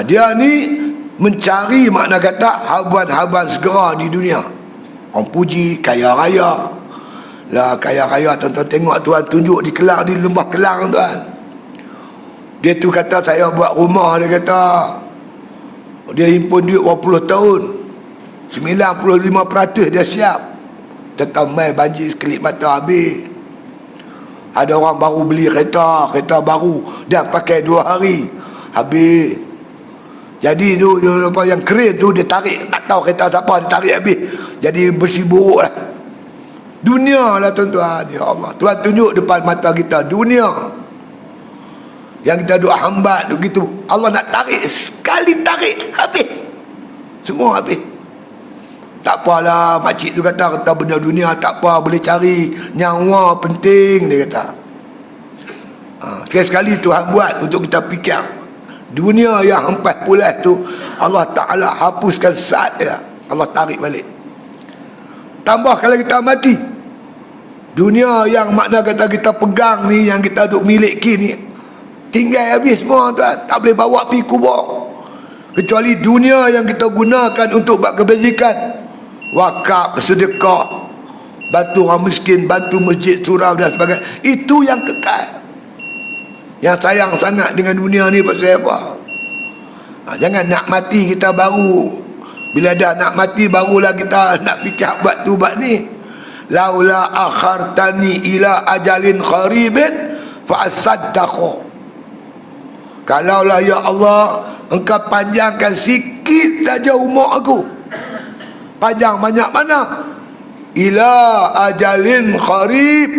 Dia ni mencari makna kata habuan-habuan segera di dunia. Orang puji, kaya raya. Lah kaya raya tuan-tuan tengok tuan tunjuk di Kelang, di lembah Kelang tuan. Dia tu kata saya buat rumah, dia kata. Dia himpun duit 20 tahun. 95% dia siap. Tetap main banjir sekelip mata habis. Ada orang baru beli kereta baru dan pakai 2 hari habis. Jadi tu apa yang keren tu dia tarik, tak tahu kereta siapa dia tarik habis. Jadi bersih buruk lah. Dunia lah tuan-tuan. Ya Allah, Tuhan tunjuk depan mata kita dunia yang kita duk hambat begitu. Allah nak tarik, sekali tarik habis, semua habis. Tak apalah, makcik tu kata benda dunia tak apa, boleh cari, nyawa penting, dia kata. Sekali-sekali Tuhan buat untuk kita fikir. Dunia yang hempas pulas tu Allah Ta'ala hapuskan saat dia, Allah tarik balik. Tambah kalau kita mati, dunia yang makna kata kita pegang ni, yang kita duk miliki ni, tinggal habis semua tuan. Tak boleh bawa pergi kubur. Kecuali dunia yang kita gunakan untuk buat kebajikan, wakaf, sedekah, bantu orang miskin, bantu masjid, surau dan sebagainya. Itu yang kekal. Yang sayang sangat dengan dunia ni pasal apa? Jangan nak mati kita baru, bila dah nak mati barulah kita nak fikir buat tu buat ni. Laula akhartani ila ajalin qaribin fa asaddaqu. Kalaulah ya Allah Engkau panjangkan sikit saja umur aku. Panjang banyak mana? Ila ajalin qarib,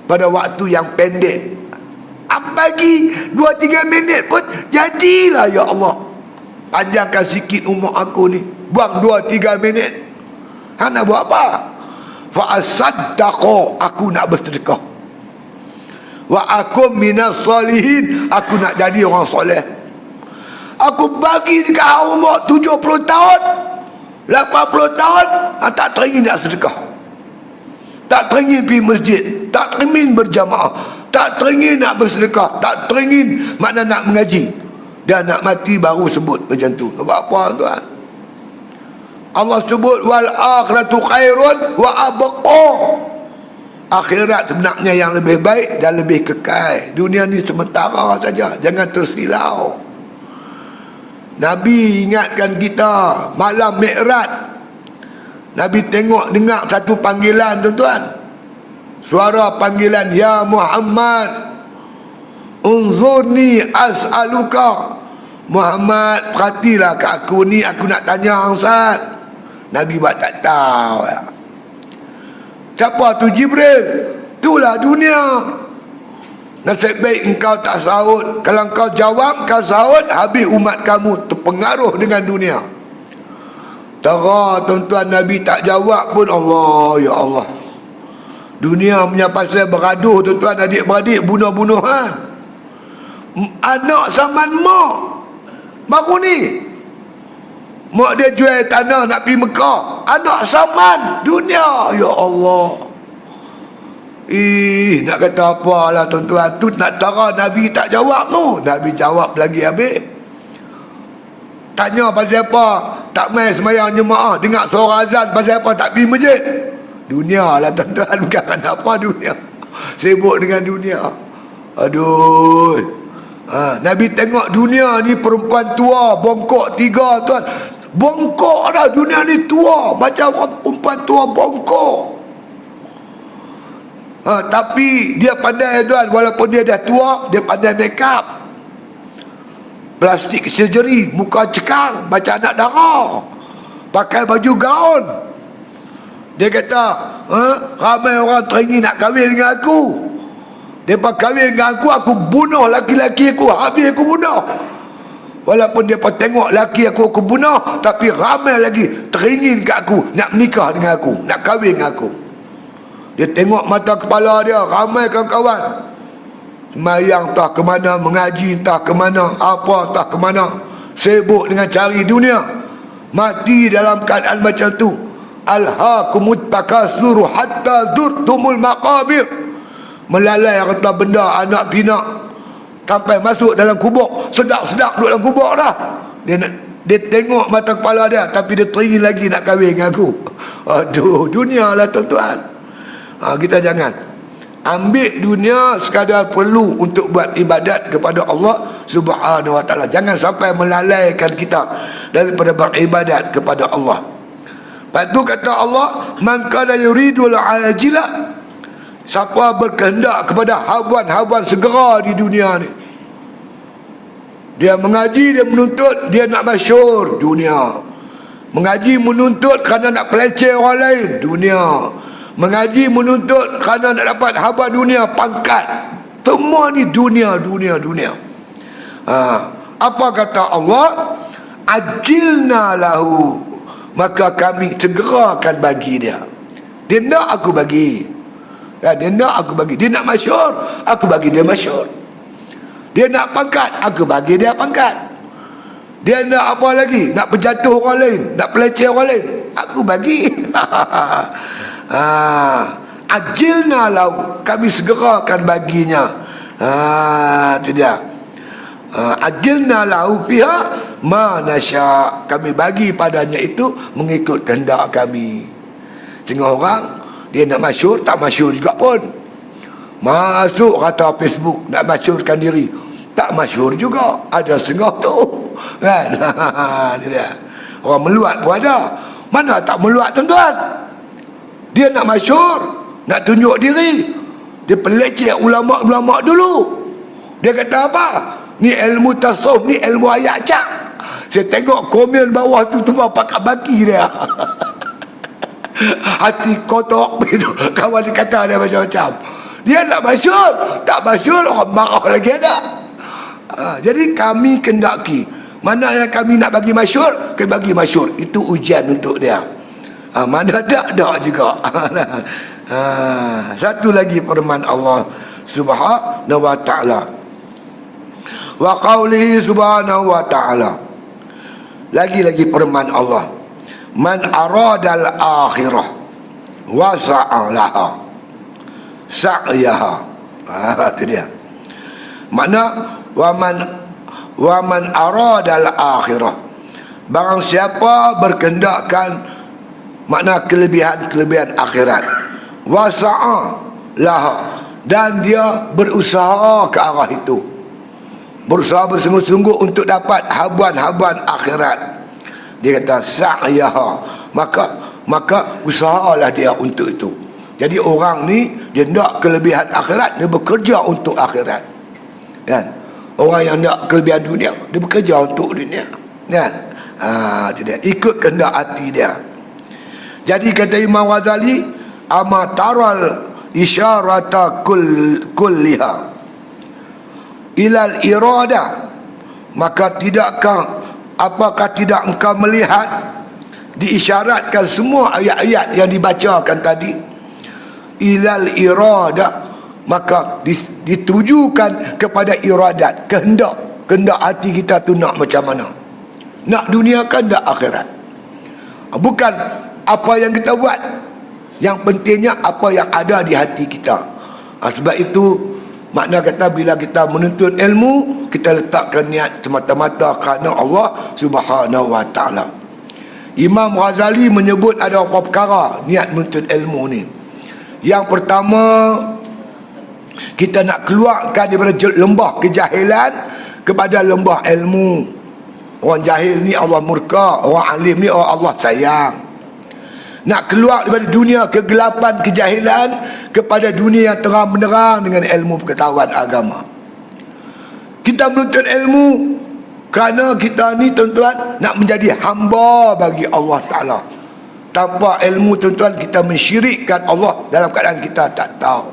pada waktu yang pendek. Bagi 2-3 minit pun jadilah ya Allah. Panjangkan sikit umur aku ni. Buang 2-3 minit. Nak buat apa? Fa asaddaqu, aku nak bersedekah. Wa akum minas solihin, aku nak jadi orang soleh. Aku bagi dekat umur 70 tahun 80 tahun, tak teringin nak sedekah, tak teringin pergi masjid, tak teringin berjamaah, tak teringin nak bersedekah, tak teringin makna nak mengaji. Dan nak mati baru sebut macam tu. Nampak apa tuan? Allah sebut wal akhiratu khairun wa abqa. Akhirat sebenarnya yang lebih baik dan lebih kekal. Dunia ni sementara saja, jangan tersilau. Nabi ingatkan kita malam Mi'raj, Nabi tengok dengar satu panggilan tuan-tuan. Suara panggilan, ya Muhammad unzurni as'aluka. Muhammad, perhatilah kat aku ni, aku nak tanya Ustaz. Nabi buat tak tahu ya. Siapa tu? Jibril. Itulah dunia. Nasib baik engkau tak sahut. Kalau engkau jawab, kau sahut, habis umat kamu terpengaruh dengan dunia. Tara tuan-tuan, Nabi tak jawab pun, Allah, ya Allah. Dunia punya pasal beraduh tuan-tuan, adik-beradik, bunuh-bunuhan. Anak zaman mak baru ni, mak dia jual tanah nak pergi Mekah. Anak zaman dunia, ya Allah. Nak kata apalah tuan-tuan, tu nak tara Nabi tak jawab tu. Nabi jawab lagi habis. Tanya pasal apa tak main semayang jemaah, dengar suara azan pasal apa tak pergi masjid. Dunia lah tuan-tuan, bukan apa dunia. Sibuk dengan dunia. Aduh. Nabi tengok dunia ni perempuan tua bongkok 3 tuan. Bongkok dah dunia ni, tua macam perempuan tua bongkok. Tapi dia pandai tuan, walaupun dia dah tua, dia pandai make up. Plastik surgery, muka cekang macam anak dara, pakai baju gaun. Dia kata, ramai orang teringin nak kahwin dengan aku. Mereka kahwin dengan aku bunuh laki-laki aku, habis aku bunuh. Walaupun dia tengok laki aku bunuh, tapi ramai lagi teringin kat aku, nak menikah dengan aku, nak kahwin dengan aku. Dia tengok mata kepala dia, ramai kawan-kawan semayang entah ke mana, mengaji entah ke mana, apa entah ke mana, sibuk dengan cari dunia. Mati dalam keadaan macam tu. Alhaakumut takasur hatta zurtumul maqabir. Melalai harta benda, anak pinak, sampai masuk dalam kubur. Sedap-sedap duduk dalam kubur dah. Dia tengok mata kepala dia, tapi dia teringin lagi nak kahwin dengan aku. Aduh, dunia lah tuan-tuan. Kita jangan ambil dunia sekadar perlu untuk buat ibadat kepada Allah Subhanahu wa ta'ala. Jangan sampai melalaikan kita daripada beribadat kepada Allah. Lepas tu kata Allah, man kana yuridul ajilah, siapa berkehendak kepada habuan-habuan segera di dunia ni. Dia mengaji, dia menuntut, dia nak masyhur, dunia. Mengaji menuntut kerana nak peleceh orang lain, dunia. Mengaji menuntut kerana nak dapat habuan dunia, pangkat. Semua ni dunia. Apa kata Allah? Ajilna lahu maka kami segera akan bagi dia. Dia nak aku bagi. Dia nak aku bagi. Dia nak masyhur, aku bagi dia masyhur. Dia nak pangkat, aku bagi dia pangkat. Dia nak apa lagi? Nak penjatuh orang lain, nak peleceh orang lain, aku bagi. Ajilna lahu, kami segera akan baginya. Itu dia. Ajilna lahu fiha ma nasya, kami bagi padanya itu mengikut kehendak kami. Tengok orang dia nak masyhur, tak masyhur juga pun. Masuk kata Facebook nak masyhurkan diri, tak masyhur juga. Ada setengah tu kan. Dia orang meluat pun ada. Mana tak meluat tuan-tuan? Dia nak masyhur, nak tunjuk diri, dia peleceh ulama-ulama dulu. Dia kata apa? Ni ilmu tasawuf, ni ilmu ayat cak. Saya tengok komen bawah tu semua pakai bagi dia. Hati kotor begitu. Kawan dia kata dia macam-macam. Dia nak masyhur, tak masyhur orang marah lagi ada. Jadi kami kendaki, mana yang kami nak bagi masyhur, kami bagi masyhur. Itu ujian untuk dia. Mana tak juga. Satu lagi firman Allah Subhanahu wa ta'ala. Wa qawlihi subhanahu wa ta'ala. Lagi-lagi firman Allah. Man aradal akhirah wa sa'alaha sa'yaha. Itu dia. Makna wa man aradal akhirah, barang siapa berkehendakkan, makna kelebihan akhirat, wa sa'alaha, dan dia berusaha ke arah itu, berusaha bersungguh-sungguh untuk dapat habuan-habuan akhirat. Dia kata sa'yaha, maka usahalah dia untuk itu. Jadi orang ni dia nak kelebihan akhirat, dia bekerja untuk akhirat. Kan? Orang yang nak kelebihan dunia, dia bekerja untuk dunia. Kan? Tidak ikut kehendak hati dia. Jadi kata Imam Ghazali, ama taral isyarata kulliha ilal irada, maka apakah tidak engkau melihat diisyaratkan semua ayat-ayat yang dibacakan tadi, ilal irada, maka ditujukan kepada iradat, kehendak hati kita tu nak macam mana, nak dunia kan nak akhirat. Bukan apa yang kita buat, yang pentingnya apa yang ada di hati kita. Sebab itu makna kata bila kita menuntut ilmu, kita letakkan niat semata-mata kerana Allah Subhanahu wa ta'ala. Imam Ghazali menyebut ada beberapa perkara niat menuntut ilmu ni. Yang pertama, kita nak keluarkan daripada lembah kejahilan kepada lembah ilmu. Orang jahil ni Allah murka, orang alim ni Allah sayang. Nak keluar daripada dunia kegelapan kejahilan kepada dunia yang terang benderang dengan ilmu pengetahuan agama. Kita menuntut ilmu kerana kita ni tuan-tuan nak menjadi hamba bagi Allah Ta'ala. Tanpa ilmu tuan-tuan, kita mensyirikkan Allah dalam keadaan kita tak tahu.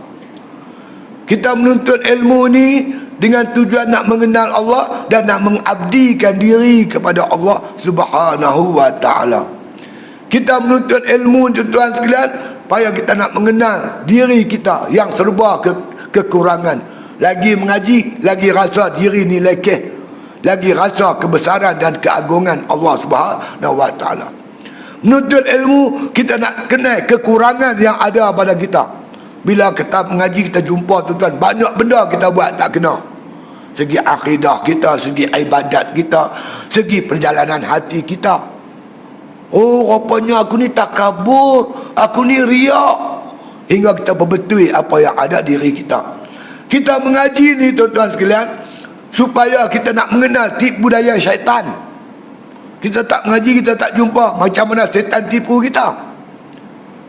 Kita menuntut ilmu ni dengan tujuan nak mengenal Allah dan nak mengabdikan diri kepada Allah Subhanahu wa ta'ala. Kita menuntut ilmu tuan-tuan sekalian supaya kita nak mengenal diri kita yang serba kekurangan. Lagi mengaji, lagi rasa diri ni lekeh, lagi rasa kebesaran dan keagungan Allah Subhanahu wa ta'ala. Menuntut ilmu, kita nak kenal kekurangan yang ada pada kita. Bila kita mengaji, kita jumpa tuan-tuan, banyak benda kita buat tak kena. Segi akidah kita, segi ibadat kita, segi perjalanan hati kita. Oh, rupanya aku ni takabur, aku ni riak. Hingga kita berbetui apa yang ada diri kita. Kita mengaji ni tuan-tuan sekalian, supaya kita nak mengenal tipu daya syaitan. Kita tak mengaji, kita tak jumpa macam mana syaitan tipu kita.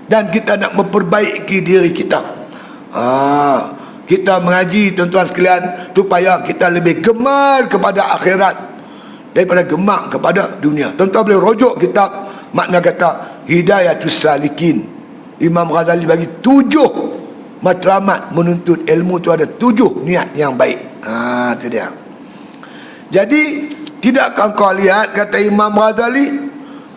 Dan kita nak memperbaiki diri kita. Kita mengaji tuan-tuan sekalian supaya kita lebih gemar kepada akhirat daripada gemar kepada dunia. Tuan-tuan boleh rujuk kitab makna kata Hidayatus Salikin. Imam Ghazali bagi 7 matlamat menuntut ilmu tu, ada 7 niat yang baik. Itu dia. Jadi tidakkah kau lihat, kata Imam Ghazali,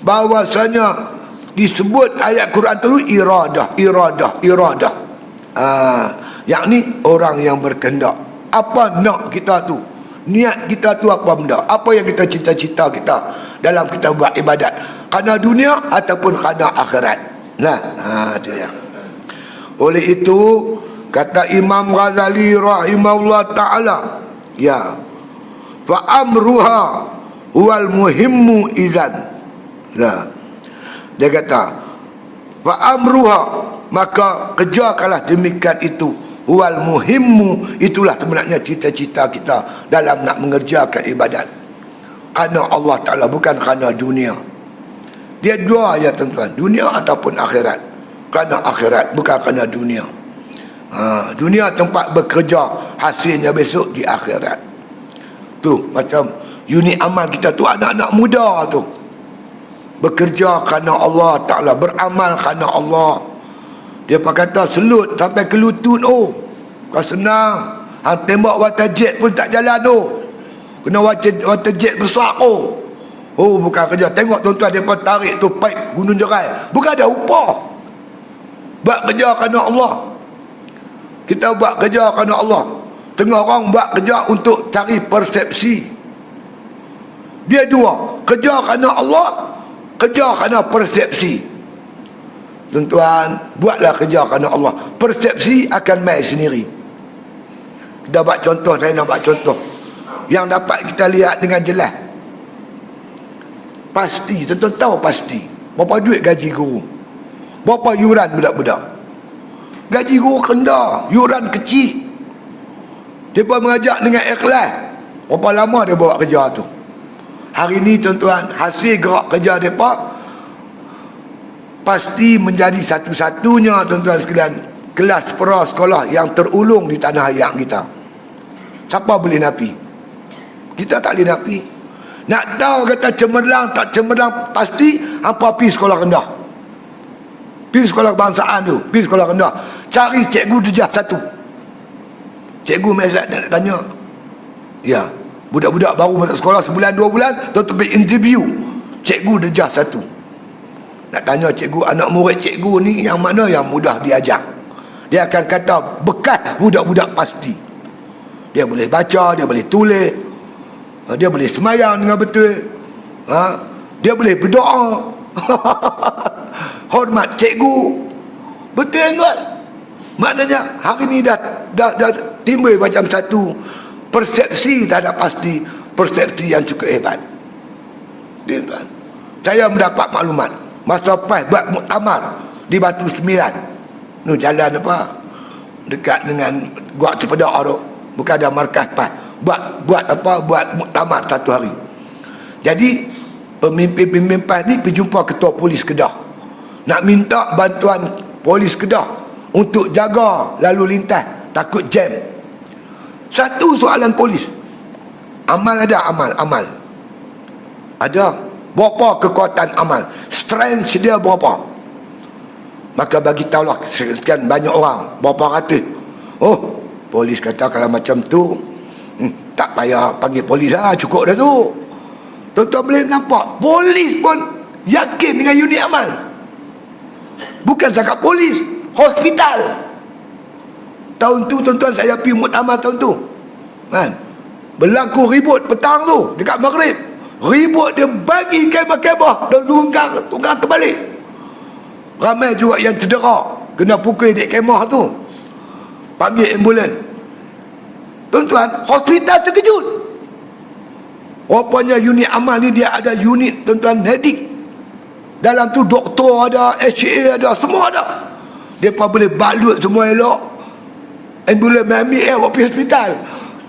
bahwasanya disebut ayat Quran tu iradah. Yakni orang yang berkehendak. Apa nak kita tu? Niat kita tu apa benda? Apa yang kita cita-cita kita dalam kita buat ibadat? Kerana dunia ataupun kerana akhirat. Nah, itu dia. Oleh itu kata Imam Ghazali rahimahullah ta'ala, ya, fa amruha wal muhimmu izan. Nah, dia kata fa amruha, maka kerjakanlah demikian itu. Wal muhimmu, itulah sebenarnya cita-cita kita dalam nak mengerjakan ibadat. Kerana Allah Ta'ala, bukan kerana dunia. Dia dua ya tuan-tuan, dunia ataupun akhirat. Kerana akhirat, bukan kerana dunia. Dunia tempat bekerja, hasilnya besok di akhirat. Tu macam unit amal kita tu, anak-anak muda tu bekerja kerana Allah Ta'ala, beramal kerana Allah. Dia kata selut sampai ke lutut. Oh, kau senang. Hang tembak water jet pun tak jalan. Oh, kena water jet besar. Oh, bukan kerja. Tengok tuan-tuan, dia pun tarik tu pipe Gunung Jerai, bukan ada upah. Buat kerja kerana Allah. Kita buat kerja kerana Allah. Tengah orang buat kerja untuk cari persepsi. Dia dua, kerja kerana Allah, kerja kerana persepsi. Tuan-tuan, buatlah kerja kerana Allah. Persepsi akan main sendiri. Kita buat contoh, saya nak buat contoh yang dapat kita lihat dengan jelas. Pasti, tuan-tuan tahu pasti berapa duit gaji guru, berapa yuran budak-budak. Gaji guru rendah, yuran kecil. Dia pun mengajak dengan ikhlas. Berapa lama dia bawa kerja tu? Hari ni tuan-tuan, hasil gerak kerja mereka pasti menjadi satu-satunya tuan-tuan sekalian kelas prasekolah yang terulung di tanah air kita. Siapa boleh napi? Kita tak boleh napi. Nak tahu kata cemerlang tak cemerlang, pasti hampa pergi sekolah rendah, pergi sekolah kebangsaan tu, pergi sekolah rendah, cari cikgu darjah 1. Cikgu mesej nak tanya, ya, budak-budak baru masuk sekolah sebulan 2 bulan, tuan-tuan pergi interview cikgu darjah 1. Nak tanya cikgu, anak murid cikgu ni yang mana yang mudah diajar? Dia akan kata bekas budak-budak pasti. Dia boleh baca, dia boleh tulis, dia boleh semayang dengan betul, dia boleh berdoa. Hormat cikgu. Betul tuan? Maknanya hari ni dah timbul macam satu persepsi terhadap pasti, persepsi yang cukup hebat. Dia tuan, saya mendapat maklumat masa PAS buat muktamar di Batu Sembilan. Ni jalan apa? Dekat dengan Gua Cepedak tu. Bukan ada markas PAS. Buat apa? Buat muktamar 1 hari. Jadi pemimpin-pemimpin PAS ni pergi jumpa ketua polis Kedah. Nak minta bantuan polis Kedah untuk jaga lalu lintas, takut jam. Satu soalan polis. Amal ada? Amal. Ada. Berapa kekuatan amal? Strength dia berapa? Maka bagi tahulah sekian banyak orang, berapa ratus. Oh, polis kata kalau macam tu, tak payah panggil polis lah, cukup dah tu. Tuan-tuan boleh nampak, polis pun yakin dengan unit amal. Bukan cakap polis, hospital. Tahun tu tuan-tuan saya pergi muktamar tahun tu, kan? Berlaku ribut petang tu dekat Maghrib. Ribut dia bagi kemah-kemah dan tunggang terbalik. Ramai juga yang cedera, kena pukul di kemah tu. Panggil ambulan. Tuan-tuan, hospital terkejut. Rupanya unit amal ni dia ada unit tuan-tuan medik. Dalam tu doktor ada, HA ada, semua ada. Dia pun boleh balut semua elok. Ambulan ambil pergi hospital.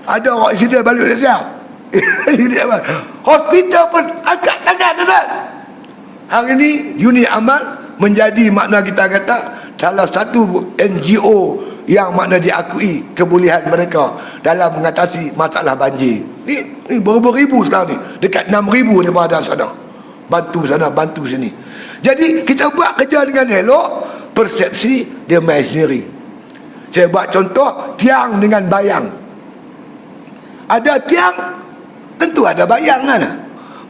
Ada orang isi dia balut dia siap. Hospital pun angkat tangan tuan. Hari ni unit amal menjadi makna kita kata salah satu NGO yang makna diakui kebolehan mereka dalam mengatasi masalah banjir. Ni beribu-ribu sekarang ni, dekat 6,000 daripada sana. Bantu sana, bantu sini. Jadi kita buat kerja dengan elok, persepsi dia main sendiri. Saya buat contoh tiang dengan bayang. Ada tiang, tentu ada bayang kan.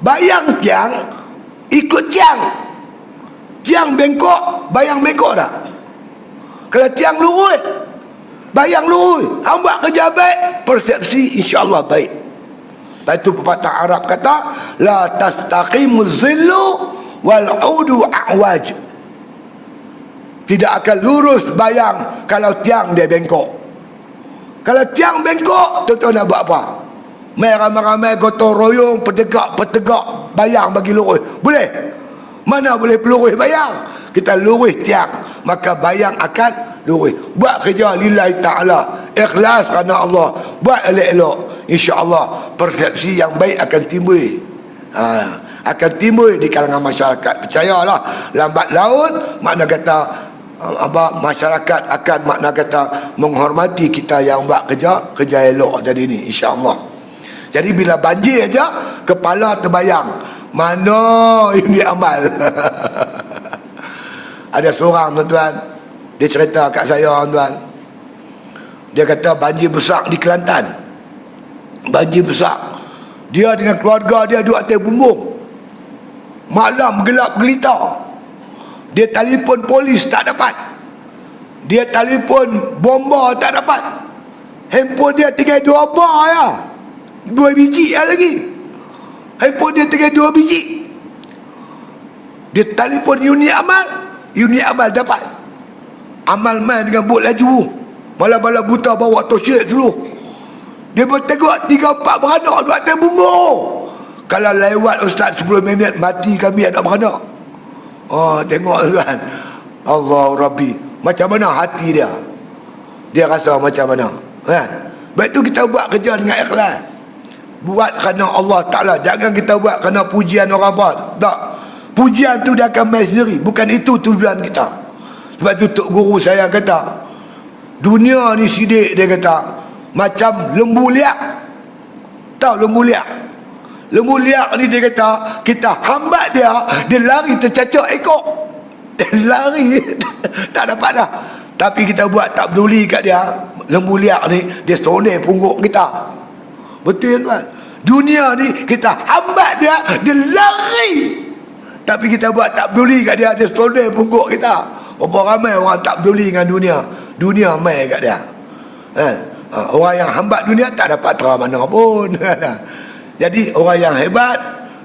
Bayang tiang ikut tiang bengkok, bayang bengkok tak? Kalau tiang lurus, bayang lurus, hang buat kerja baik, persepsi insya-Allah baik. Lepas tu pepatah Arab kata, la tastaqimu zillu wal udu a'waj. Tidak akan lurus bayang kalau tiang dia bengkok. Kalau tiang bengkok, tuan-tuan nak buat apa? Mai ramai-ramai gotong royong, petegak bayang bagi lurus. Boleh? Mana boleh pelurus bayang? Kita lurus tiang, maka bayang akan lurus. Buat kerja lillahi ta'ala, ikhlas kerana Allah, buat elok-elok, insya-Allah persepsi yang baik akan timbul. Akan timbul di kalangan masyarakat. Percayalah, lambat laun makna kata masyarakat akan makna kata menghormati kita yang buat kerja elok tadi ni, insya-Allah. Jadi bila banjir aja kepala terbayang, mana ini amal. Ada seorang tuan-tuan, dia cerita kat saya tuan. Dia kata banjir besar di Kelantan. Banjir besar. Dia dengan keluarga dia duduk atas bumbung. Malam gelap gelita. Dia telefon polis tak dapat. Dia telefon bomba tak dapat. Handphone dia tinggal 2 bar ya. 2 biji lagi. Handphone dia tinggal 2 biji. Dia telefon unit amal dapat. Amal main dengan bot laju. Malam-malam buta bawa torchlight seluruh. Dia bertengok 3-4 beranak duduk atas bumbung. Kalau lewat ustaz 10 minit mati kami anak beranak. Tengok tuan. Allah Rabbi. Macam mana hati dia? Dia rasa macam mana? Kan? Baik tu kita buat kerja dengan ikhlas. Buat kerana Allah Ta'ala. Jangan kita buat kerana pujian orang apa. Tak. Pujian tu dia akan main sendiri. Bukan itu tujuan kita. Sebab tu tok guru saya kata, dunia ni sidik, dia kata, macam lembu liak. Tahu lembu liak? Lembu liak ni dia kata, kita hambat dia lari tercacak ekor. Dia lari. Tak dapat dah. Tapi kita buat tak peduli kat dia. Lembu liak ni, dia sonai pungguk kita. Betul tuan? Dunia ni kita hambat dia lari. Tapi kita buat tak peduli kat dia sonai pungguk kita. Berapa ramai orang tak peduli dengan dunia. Dunia mai kat dia. Kan? Orang yang hambat dunia tak dapat terang mana pun. Jadi orang yang hebat,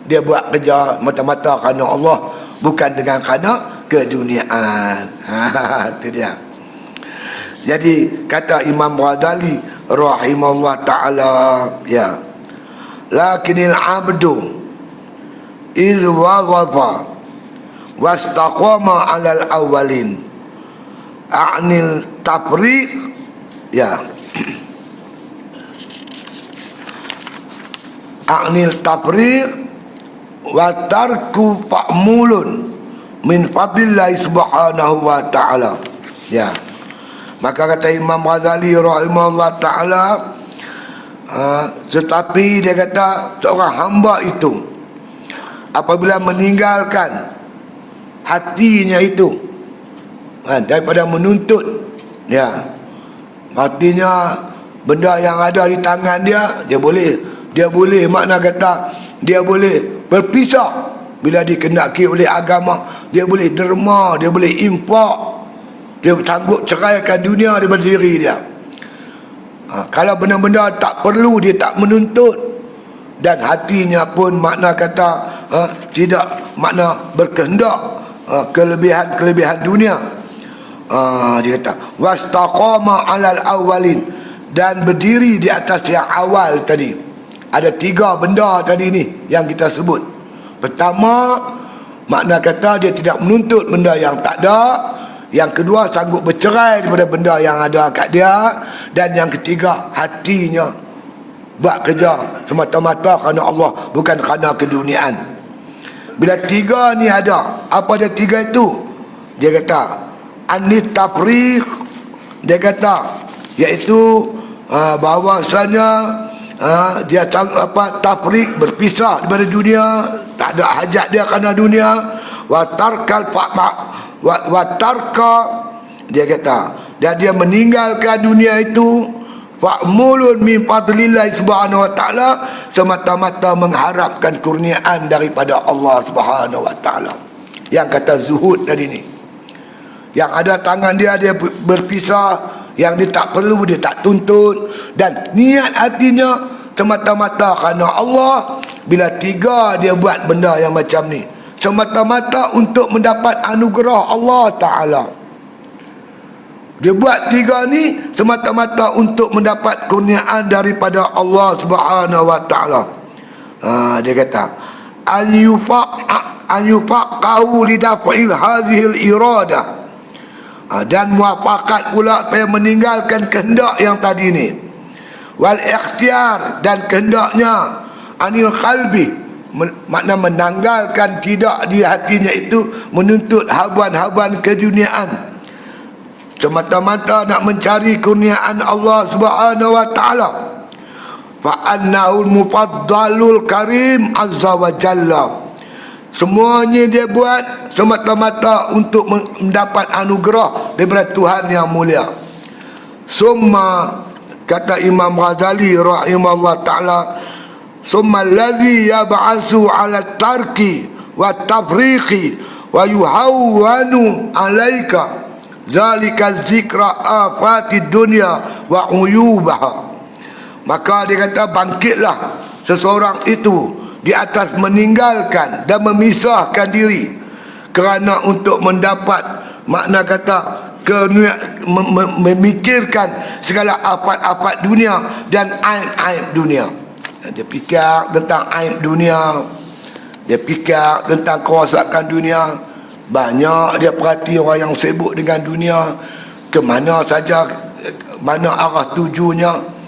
dia buat kerja mata-mata kerana Allah, bukan dengan kerana keduniaan. Itu dia. Jadi kata Imam Ghazali rahimahullah ta'ala, ya, lakinil abdu iz waghafa wastaqama alal awalin a'nil tafriq, ya, a'nil tafriq wa tarku fa'mulun min fadlillahi subhanahu wa ta'ala. Ya, maka kata Imam Ghazali rahimahullah ta'ala, tetapi dia kata seorang hamba itu apabila meninggalkan hatinya itu, daripada menuntut, ya, artinya benda yang ada di tangan dia, dia boleh makna kata dia boleh berpisah bila dikendaki oleh agama. Dia boleh derma, dia boleh infak, dia sanggup ceraikan dunia daripada diri dia. Kalau benda-benda tak perlu, dia tak menuntut. Dan hatinya pun makna kata tidak makna berkehendak kelebihan-kelebihan dunia. Dia kata wastaqama alal awalin, dan berdiri di atas yang awal tadi. Ada 3 benda tadi ni yang kita sebut. Pertama, makna kata dia tidak menuntut benda yang tak ada. Yang kedua, sanggup bercerai daripada benda yang ada kat dia. Dan yang ketiga, hatinya buat kerja semata-mata kerana Allah, bukan kerana keduniaan. Bila 3 ni ada, apa dia 3 itu? Dia kata anit tafriq, dia kata iaitu bahawasanya dia tafriq, berpisah daripada dunia, tak ada hajat dia kerana dunia. Wa tarka, dia kata, dan dia meninggalkan dunia itu fa'mulun min fadlillah subhanahu wa ta'ala, semata-mata mengharapkan kurniaan daripada Allah subhanahu wa ta'ala. Yang kata zuhud tadi ni, yang ada tangan dia berpisah, yang dia tak perlu, dia tak tuntut, dan niat hatinya semata-mata kerana Allah. Bila tiga dia buat benda yang macam ni, semata-mata untuk mendapat anugerah Allah Ta'ala. Dia buat tiga ni semata-mata untuk mendapat kurniaan daripada Allah Subhanahu wa Ta'ala. Dia kata an yufaqahu lidaf'il hadhil iradah, dan muafakat pula supaya meninggalkan kehendak yang tadi ni, wal ikhtiar, dan kehendaknya, anil qalbi, makna menanggalkan tidak di hatinya itu menuntut habuan-habuan keduniaan, semata-mata nak mencari kurniaan Allah Subhanahu wa Ta'ala. Fa annahu mufaddalul karim azza wa jalla, semuanya dia buat semata-mata untuk mendapat anugerah daripada Tuhan yang mulia. Summa, kata Imam Ghazali rahimahullah ta'ala, summa allazi yab'asu ala tarki wa tafriqi wa yuhawwanu alaika zalika zikra afatid dunya wa uyubaha. Maka dia kata, bangkitlah seseorang itu di atas meninggalkan dan memisahkan diri kerana untuk mendapat, makna kata memikirkan segala afat-afat dunia dan aib-aib dunia. Dia fikir tentang aib dunia, dia fikir tentang kerosakan dunia. Banyak dia perhati orang yang sibuk dengan dunia, ke mana saja, mana arah tujunya.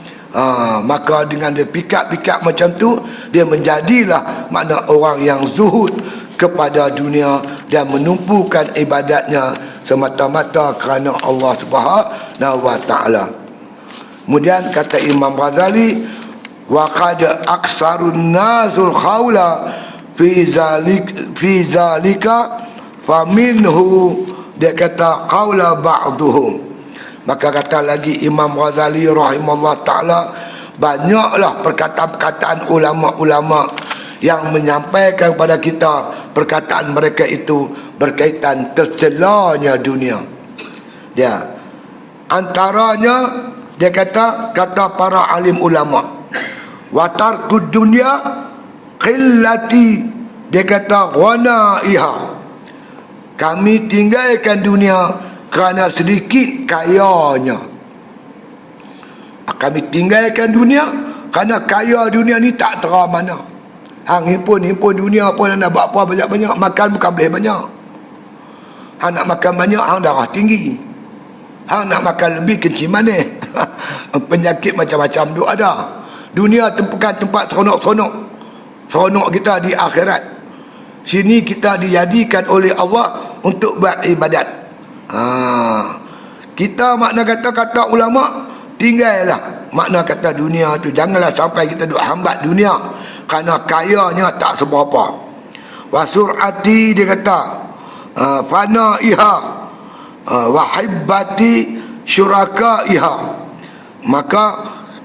Maka dengan dia pikir-pikir macam tu, dia menjadilah makna orang yang zuhud kepada dunia dan menumpukan ibadatnya semata-mata kerana Allah Subhanahu wa Ta'ala. Kemudian kata Imam Ghazali, wa qad aksarun nasul khawla fi zalika faminhu, dia kata qawla ba'duhum. Maka kata lagi Imam Ghazali rahimahullah ta'ala, banyaklah perkataan-perkataan ulama-ulama yang menyampaikan kepada kita perkataan mereka itu berkaitan tercelanya dunia. Dia antaranya, dia kata para alim ulama, wa tarkud dunya qillati, dia kata ghanaiha, kami tinggalkan dunia kerana sedikit kayanya. Kami tinggalkan dunia kerana kaya dunia ni tak terah mana. Hang himpun dunia pun nak buat apa banyak-banyak, makan bukan boleh banyak. Hang nak makan banyak, hang darah tinggi. Hang nak makan lebih, kencing manis. Penyakit macam-macam tu ada. Dunia bukan tempat seronok-seronok. Seronok kita di akhirat. Sini kita dijadikan oleh Allah untuk buat ibadat. Kita makna kata ulama, tinggallah makna kata dunia tu. Janganlah sampai kita duk hambat dunia kerana kayanya tak seberapa. Wa sur'ati, dia kata fanaiha wa hibbati syurakaiha. Maka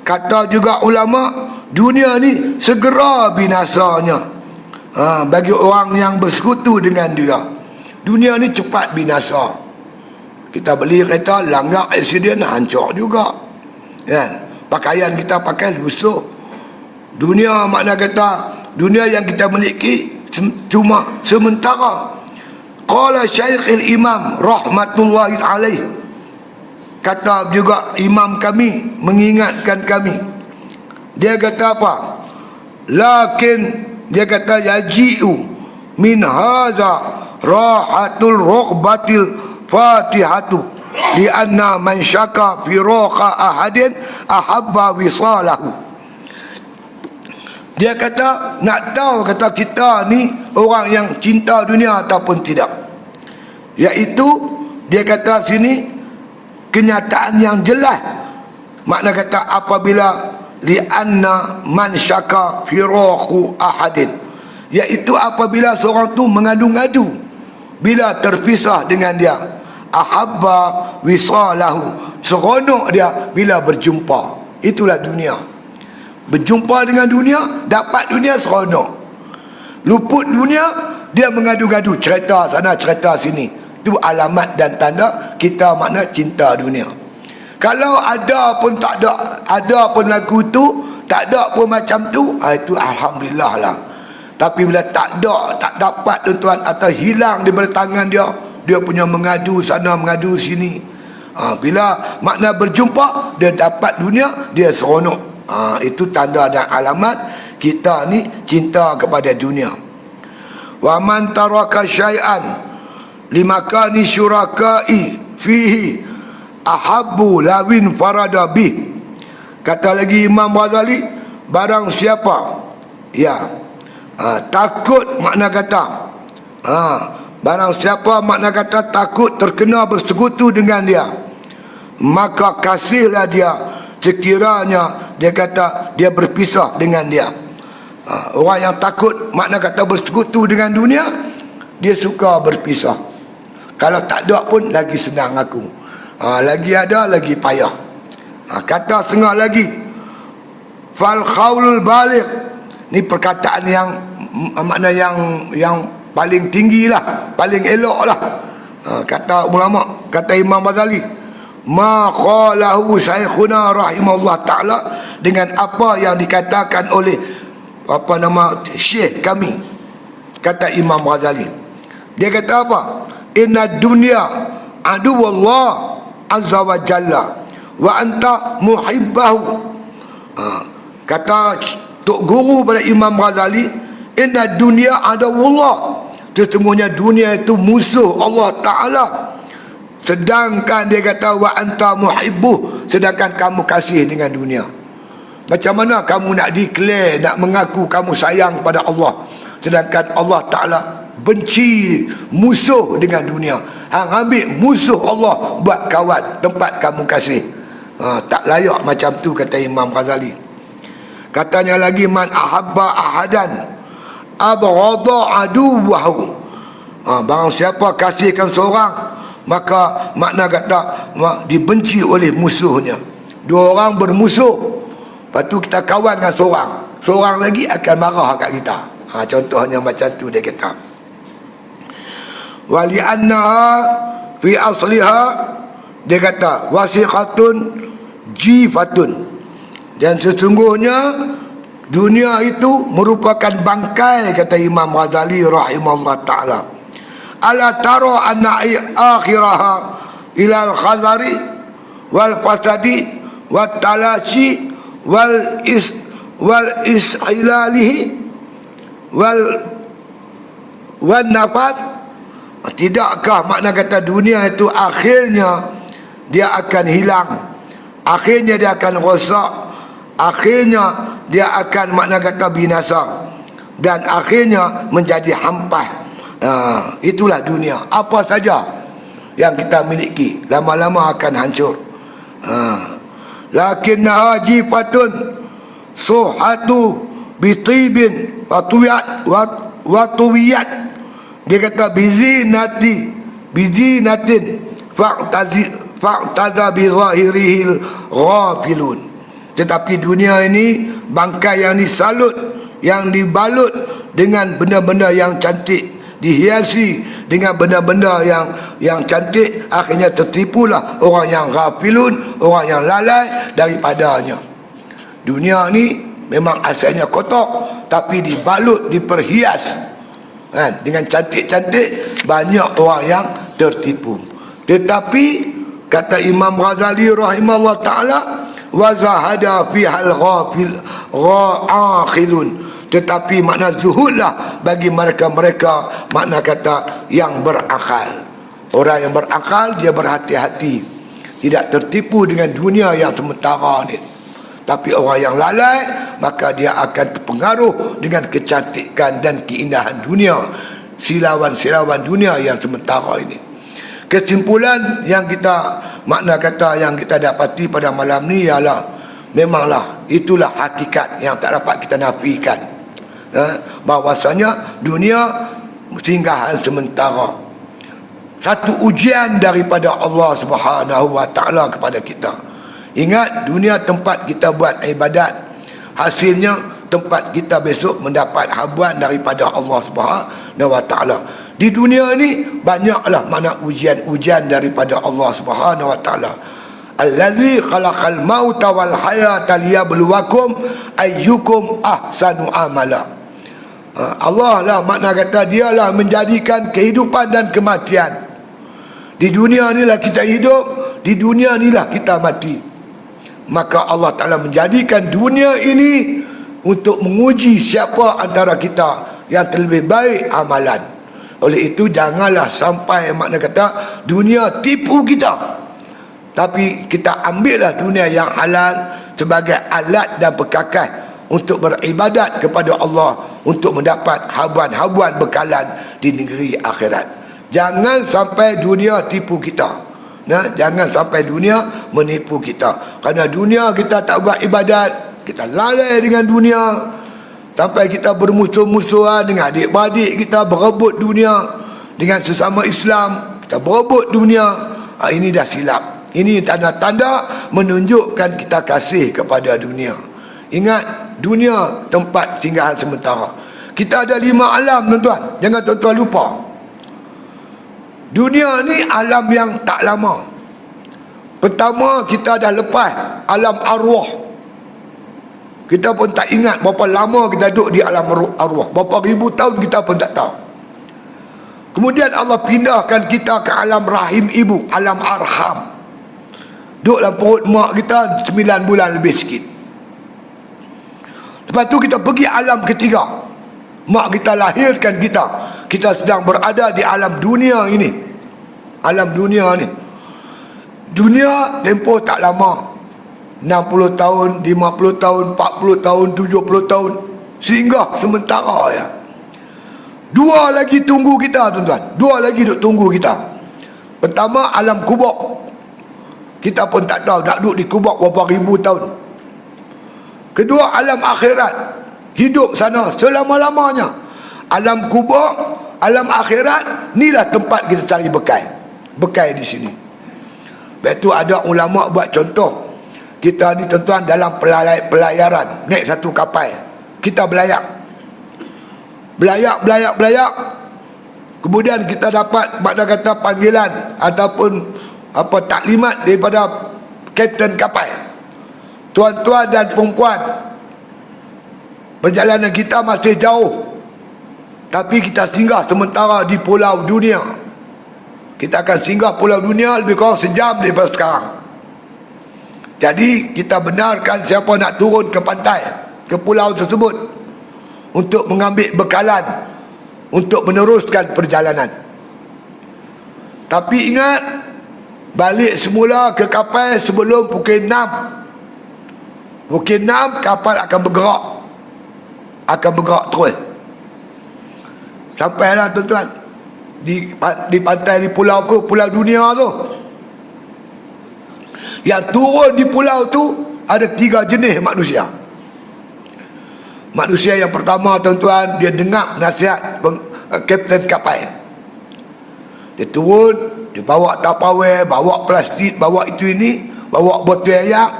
kata juga ulama, dunia ni segera binasanya bagi orang yang bersekutu dengan dia. Dunia ni cepat binasa. Kita beli kereta, langgar aksiden, hancur juga, kan? Pakaian kita pakai lusuh. Dunia makna kata, dunia yang kita miliki cuma sementara. Qala Syekhul Imam rahmatullahi alaih, kata juga imam kami, mengingatkan kami, dia kata apa? Lakin, dia kata yaji'u min haza rahatul rukbatil fatihatu li anna man syaka firaqa ahadin ahabba wisalahu. Dia kata, nak tahu kata kita ni orang yang cinta dunia ataupun tidak, iaitu dia kata sini kenyataan yang jelas, makna kata apabila li anna man syaka firaqu ahadin, iaitu apabila seorang tu mengadu-ngadu bila terpisah dengan dia, ahabba wisalahu, seronok dia bila berjumpa. Itulah dunia. Berjumpa dengan dunia, dapat dunia seronok. Luput dunia, dia mengadu-gadu, cerita sana cerita sini. Itu alamat dan tanda kita makna cinta dunia. Kalau ada pun tak ada pun lagu tu, tak ada pun macam tu, itu alhamdulillah lah. Tapi bila tak ada, tak dapat tuan-tuan, atau hilang di tangan dia, dia punya mengadu sana mengadu sini. Bila makna berjumpa, dia dapat dunia, dia seronok. Itu tanda dan alamat kita ni cinta kepada dunia. Wa man taraka syai'an limakani syurakai fihi ahabbu lawin farada bih. Kata lagi Imam Ghazali, barang siapa takut, makna kata barang siapa makna kata takut terkena bersekutu dengan dia, maka kasihlah dia sekiranya dia kata dia berpisah dengan dia. Orang yang takut makna kata bersekutu dengan dunia, dia suka berpisah. Kalau tak ada pun lagi senang aku, lagi ada lagi payah. Kata setengah lagi, fal khaulul baligh, ni perkataan yang makna yang paling tinggi lah, paling elok lah. Kata ulama, kata Imam Ghazali, ma qalahu syekhuna rahimahullah ta'ala, dengan apa yang dikatakan oleh syekh kami, kata Imam Ghazali. Dia kata apa? Inna dunya aduwallah azza wa jalla wa anta muhibbahu. Kata Tok Guru pada Imam Ghazali, inna dunya aduwallah, sesungguhnya dunia itu musuh Allah Ta'ala. Sedangkan dia kata wa anta muhibbuh, sedangkan kamu kasih dengan dunia. Macam mana kamu nak declare, nak mengaku kamu sayang pada Allah, sedangkan Allah Ta'ala benci, musuh dengan dunia. Hang ambil musuh Allah buat kawan, tempat kamu kasih. Tak layak macam tu, kata Imam Ghazali. Katanya lagi, man ahabba ahadan abghadha aduwahu. Barang siapa kasihkan seorang, maka makna kata dibenci oleh musuhnya. Dua orang bermusuh, lepas tu kita kawan dengan seorang lagi akan marah kat kita. Contohnya macam tu dia kata. Wali annaha fi asliha, dia kata wasiqatun jifatun, dan sesungguhnya dunia itu merupakan bangkai, kata Imam Ghazali rahimahullah ta'ala. Ala tara anna akhiraha ila al-khazari wal fasadi wat talashi wal ishilalihi wal nafad. Tidakkah makna kata dunia itu akhirnya dia akan hilang, akhirnya dia akan rosak, akhirnya dia akan makna kata binasa, dan akhirnya menjadi hampas. Itulah dunia. Apa saja yang kita miliki lama-lama akan hancur. Lakinnaha jifatun suhatu bitibin wa tuwiyat. Dia kata bizinatin fa'taza bi zahirihil ghafilun. Tetapi dunia ini bangkai yang disalut, yang dibalut dengan benda-benda yang cantik, dihiasi dengan benda-benda yang cantik, akhirnya tertipulah orang yang ghafilun, orang yang lalai daripadanya. Dunia ni memang asalnya kotor, tapi dibalut, diperhias dengan cantik-cantik, banyak orang yang tertipu. Tetapi kata Imam Ghazali rahimahullah ta'ala, wa zahada fihal ghafilun, tetapi makna zuhudlah bagi mereka-mereka makna kata yang berakal. Orang yang berakal, dia berhati-hati, tidak tertipu dengan dunia yang sementara ni. Tapi orang yang lalai, maka dia akan terpengaruh dengan kecantikan dan keindahan dunia, silauan-silauan dunia yang sementara ini. Kesimpulan yang kita makna kata yang kita dapati pada malam ni ialah, memanglah itulah hakikat yang tak dapat kita nafikan, bahwasanya dunia singgahan sementara, satu ujian daripada Allah Subhanahu wa ta'ala kepada kita. Ingat, dunia tempat kita buat ibadat, hasilnya tempat kita besok mendapat habuan daripada Allah Subhanahu wa taala. Di dunia ni banyaklah mana ujian-ujian daripada Allah Subhanahu wa taala. Allazi khalaqal mauta wal hayata liyabluwakum ayyukum ahsanu amala. Allah lah makna kata, dialah menjadikan kehidupan dan kematian. Di dunia inilah kita hidup, di dunia inilah kita mati. Maka Allah Ta'ala menjadikan dunia ini untuk menguji siapa antara kita yang terlebih baik amalan. Oleh itu janganlah sampai makna kata dunia tipu kita, tapi kita ambillah dunia yang halal sebagai alat dan perkakas untuk beribadat kepada Allah, untuk mendapat habuan-habuan bekalan di negeri akhirat. Jangan sampai dunia tipu kita. Jangan sampai dunia menipu kita. Kerana dunia kita tak buat ibadat, kita lalai dengan dunia, sampai kita bermusuh-musuhan dengan adik-beradik kita, berebut dunia dengan sesama Islam, kita berebut dunia. Ini dah silap. Ini tanda-tanda menunjukkan kita kasih kepada dunia. Ingat, dunia tempat singgahan sementara. Kita ada 5 alam, tuan-tuan. Jangan tuan-tuan lupa. Dunia ni alam yang tak lama. Pertama, kita dah lepas alam arwah. Kita pun tak ingat berapa lama kita duduk di alam arwah. Berapa ribu tahun kita pun tak tahu. Kemudian Allah pindahkan kita ke alam rahim ibu, alam arham. Duduk dalam perut mak kita 9 bulan lebih sikit. Lepas tu kita pergi alam ketiga. Mak kita lahirkan kita. Kita sedang berada di alam dunia ini. Alam dunia ni. Dunia tempoh tak lama. 60 tahun, 50 tahun, 40 tahun, 70 tahun. Sehingga sementara ya. 2 lagi tunggu kita, tuan-tuan. 2 lagi duk tunggu kita. Pertama, alam kubur. Kita pun tak tahu nak duduk di kubur berapa ribu tahun. Kedua, alam akhirat. Hidup sana selama-lamanya. Alam kubur, alam akhirat, inilah tempat kita cari bekal. Bekal di sini. Lepas tu ada ulama buat contoh. Kita ni tuan-tuan dalam pelayaran, naik satu kapal, kita belayak. Belayak. Kemudian kita dapat makna kata panggilan ataupun taklimat daripada kapten kapal. Tuan-tuan dan perempuan, perjalanan kita masih jauh, tapi kita singgah sementara di pulau dunia. Kita akan singgah pulau dunia lebih kurang sejam daripada sekarang. Jadi kita benarkan siapa nak turun ke pantai, ke pulau tersebut, untuk mengambil bekalan untuk meneruskan perjalanan. Tapi ingat, balik semula ke kapal sebelum pukul 6. Pukul 6 kapal akan bergerak. Akan bergerak terus. Sampailah tuan-tuan di pantai, di pulau dunia tu. Yang turun di pulau tu ada 3 jenis manusia. Manusia yang pertama, tuan-tuan, dia dengar nasihat kapten kapal. Dia turun, dia bawa tapawai, bawa plastik, bawa itu ini, bawa botol ayak.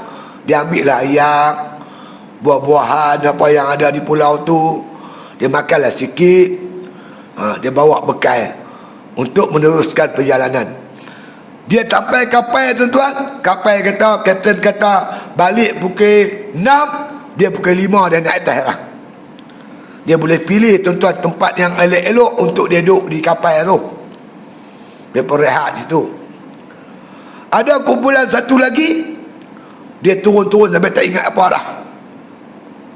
Dia ambil lah ayak, buah-buahan apa yang ada di pulau tu. Dia makanlah sikit. Dia bawa bekal untuk meneruskan perjalanan. Dia sampai kapal, tuan-tuan. Kapal kata, kapten kata balik pukul 6, dia pukul 5 dia naik atas lah. Dia boleh pilih, tuan-tuan, tempat yang elok-elok untuk dia duduk di kapal tu. Dia pun rehat situ. Ada kumpulan satu lagi, dia turun-turun sampai tak ingat apa dah.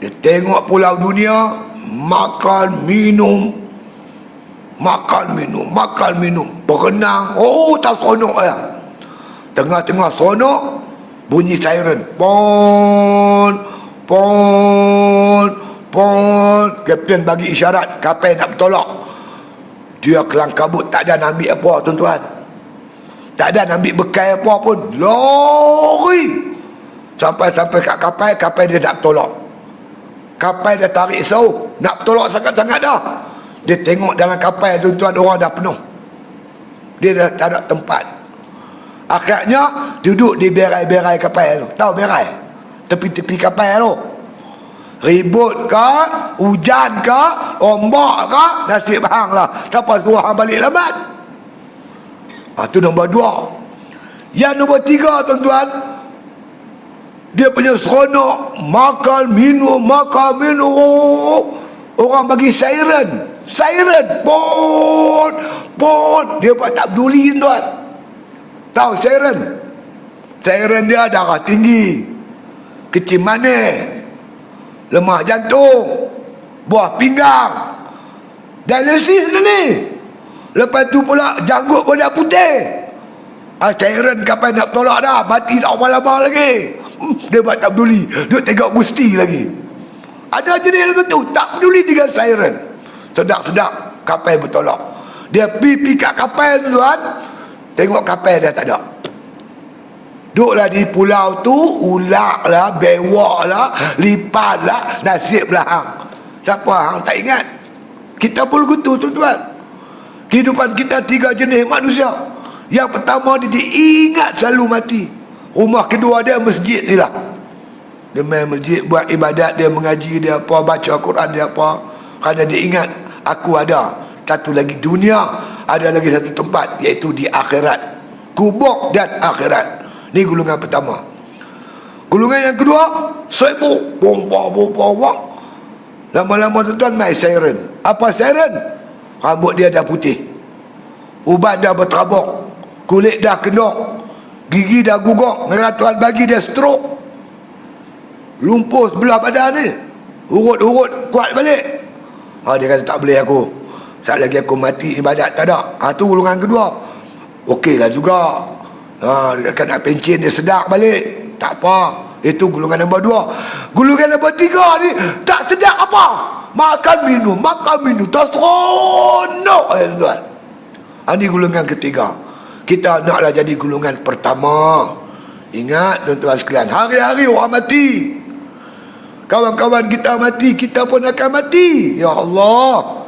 Dia tengok pulau dunia, makan, minum, berenang. Oh, tak seronok ya. Tengah-tengah seronok, bunyi siren. Pon. Kapten bagi isyarat kapal nak bertolak. Dia kelang kabut, tak ada nak ambil apa, tuan-tuan. Tak ada nak ambil bekal apa pun. Lori sampai kat kapal dia nak bertolak. Kapal dia tarik sauh, nak bertolak sangat-sangat dah. Dia tengok dalam kapal, tuan-tuan, orang dah penuh. Dia dah tak ada tempat. Akhirnya duduk di berai-berai kapal tu. Tahu berai? Tepi-tepi kapal tu. Ribut ke, hujan ke, ombak ke, nasib hang lah. Siapa suruh hang balik lambat? Itu nombor 2. Yang nombor 3, tuan-tuan, dia punya seronok, makan minum. Orang bagi siren, pon. Dia buat tak peduli, tuan. Tahu siren? Siren dia darah tinggi, kecil manis, lemah jantung, buah pinggang, dialisis ni. Lepas tu pula janggut pun dah putih. Cairan kapan nak tolak dah, mati tak lama lagi. Dia buat tak peduli, dia tengok Gusti lagi. Ada jenis lagu tu tak peduli dengan siren. Sedap-sedap kapal bertolak. Dia pergi kat kapal tu, tuan, tengok kapal dah tak ada. Duduklah di pulau tu, ulak lah, bewak lah, lipat lah, nasib lah hang. Siapa hang tak ingat? Kita pun begitu, tuan-tuan. Kehidupan kita 3 jenis manusia. Yang pertama, dia diingat selalu mati. Rumah kedua dia masjid ni lah. Dia main masjid, buat ibadat, dia mengaji, dia apa, baca Quran, dia apa. Kerana dia ingat, aku ada satu lagi dunia, ada lagi satu tempat, iaitu di akhirat. Kubur dan akhirat. Ni golongan pertama. Golongan yang kedua, sibuk, bong. Lama-lama tuan-tuan main siren. Apa siren? Rambut dia dah putih, ubat dah berterabuk, kulit dah kenok, gigi dah gugok. Tuan bagi dia stroke, lumpuh sebelah badan ni, urut-urut kuat balik. Dia kata tak boleh aku, saat lagi aku mati ibadat tak ada. Tu golongan kedua. Okey lah juga. Dia akan nak pencen dia sedap balik, tak apa. Itu golongan nombor 2. Golongan nombor 3 ni tak sedap apa, makan minum tak seronok, tuan. Ini golongan ketiga. Kita naklah jadi golongan pertama. Ingat, tuan-tuan sekalian, hari-hari orang mati, kawan-kawan kita mati, kita pun akan mati. Ya Allah.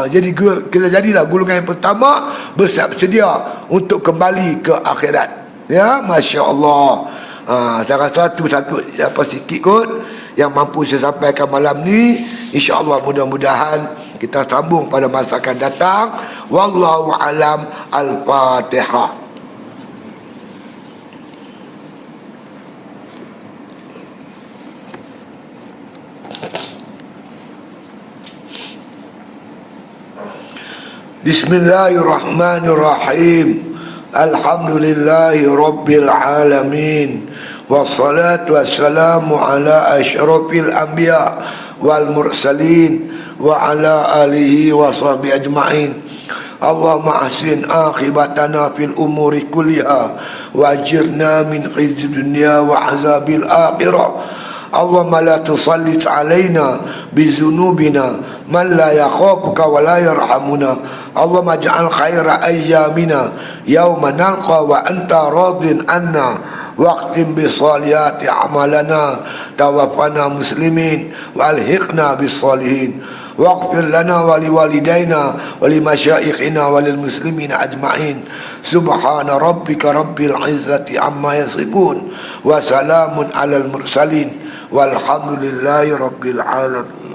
Jadi kita jadilah golongan yang pertama, bersedia untuk kembali ke akhirat. Ya, Masya Allah. Saya rasa satu apa sikit kot yang mampu saya sampaikan malam ni. InsyaAllah mudah-mudahan kita sambung pada masa akan datang. Wallahu alam. Al-Fatihah. Bismillahirrahmanirrahim. Alhamdulillahi Rabbil Alamin. Wassalatu wassalamu ala asyrafil anbiya wal mursalin wa ala alihi wa sahbihi ajma'in. Allahumma ahsin akhibatana fil umuri kulliha wajirna min khizyi dunya wa azabil akhirah. Allahumma la tusallit alaina bizunubina man la yakhafuka wa la yarhamuna. Allahumma ja'al khaira ayyamina yawma nalqa wa anta radin anna waqtim bisaliyati amalana tawaffana muslimin wa alhiqna bisalihin waghfir lana wa liwalidayna wa limasyayikhina wa lilmuslimina ajma'in. Subhana rabbika rabbil izzati amma yasifun wa salamun alal mursalin walhamdulillahi rabbil alamin.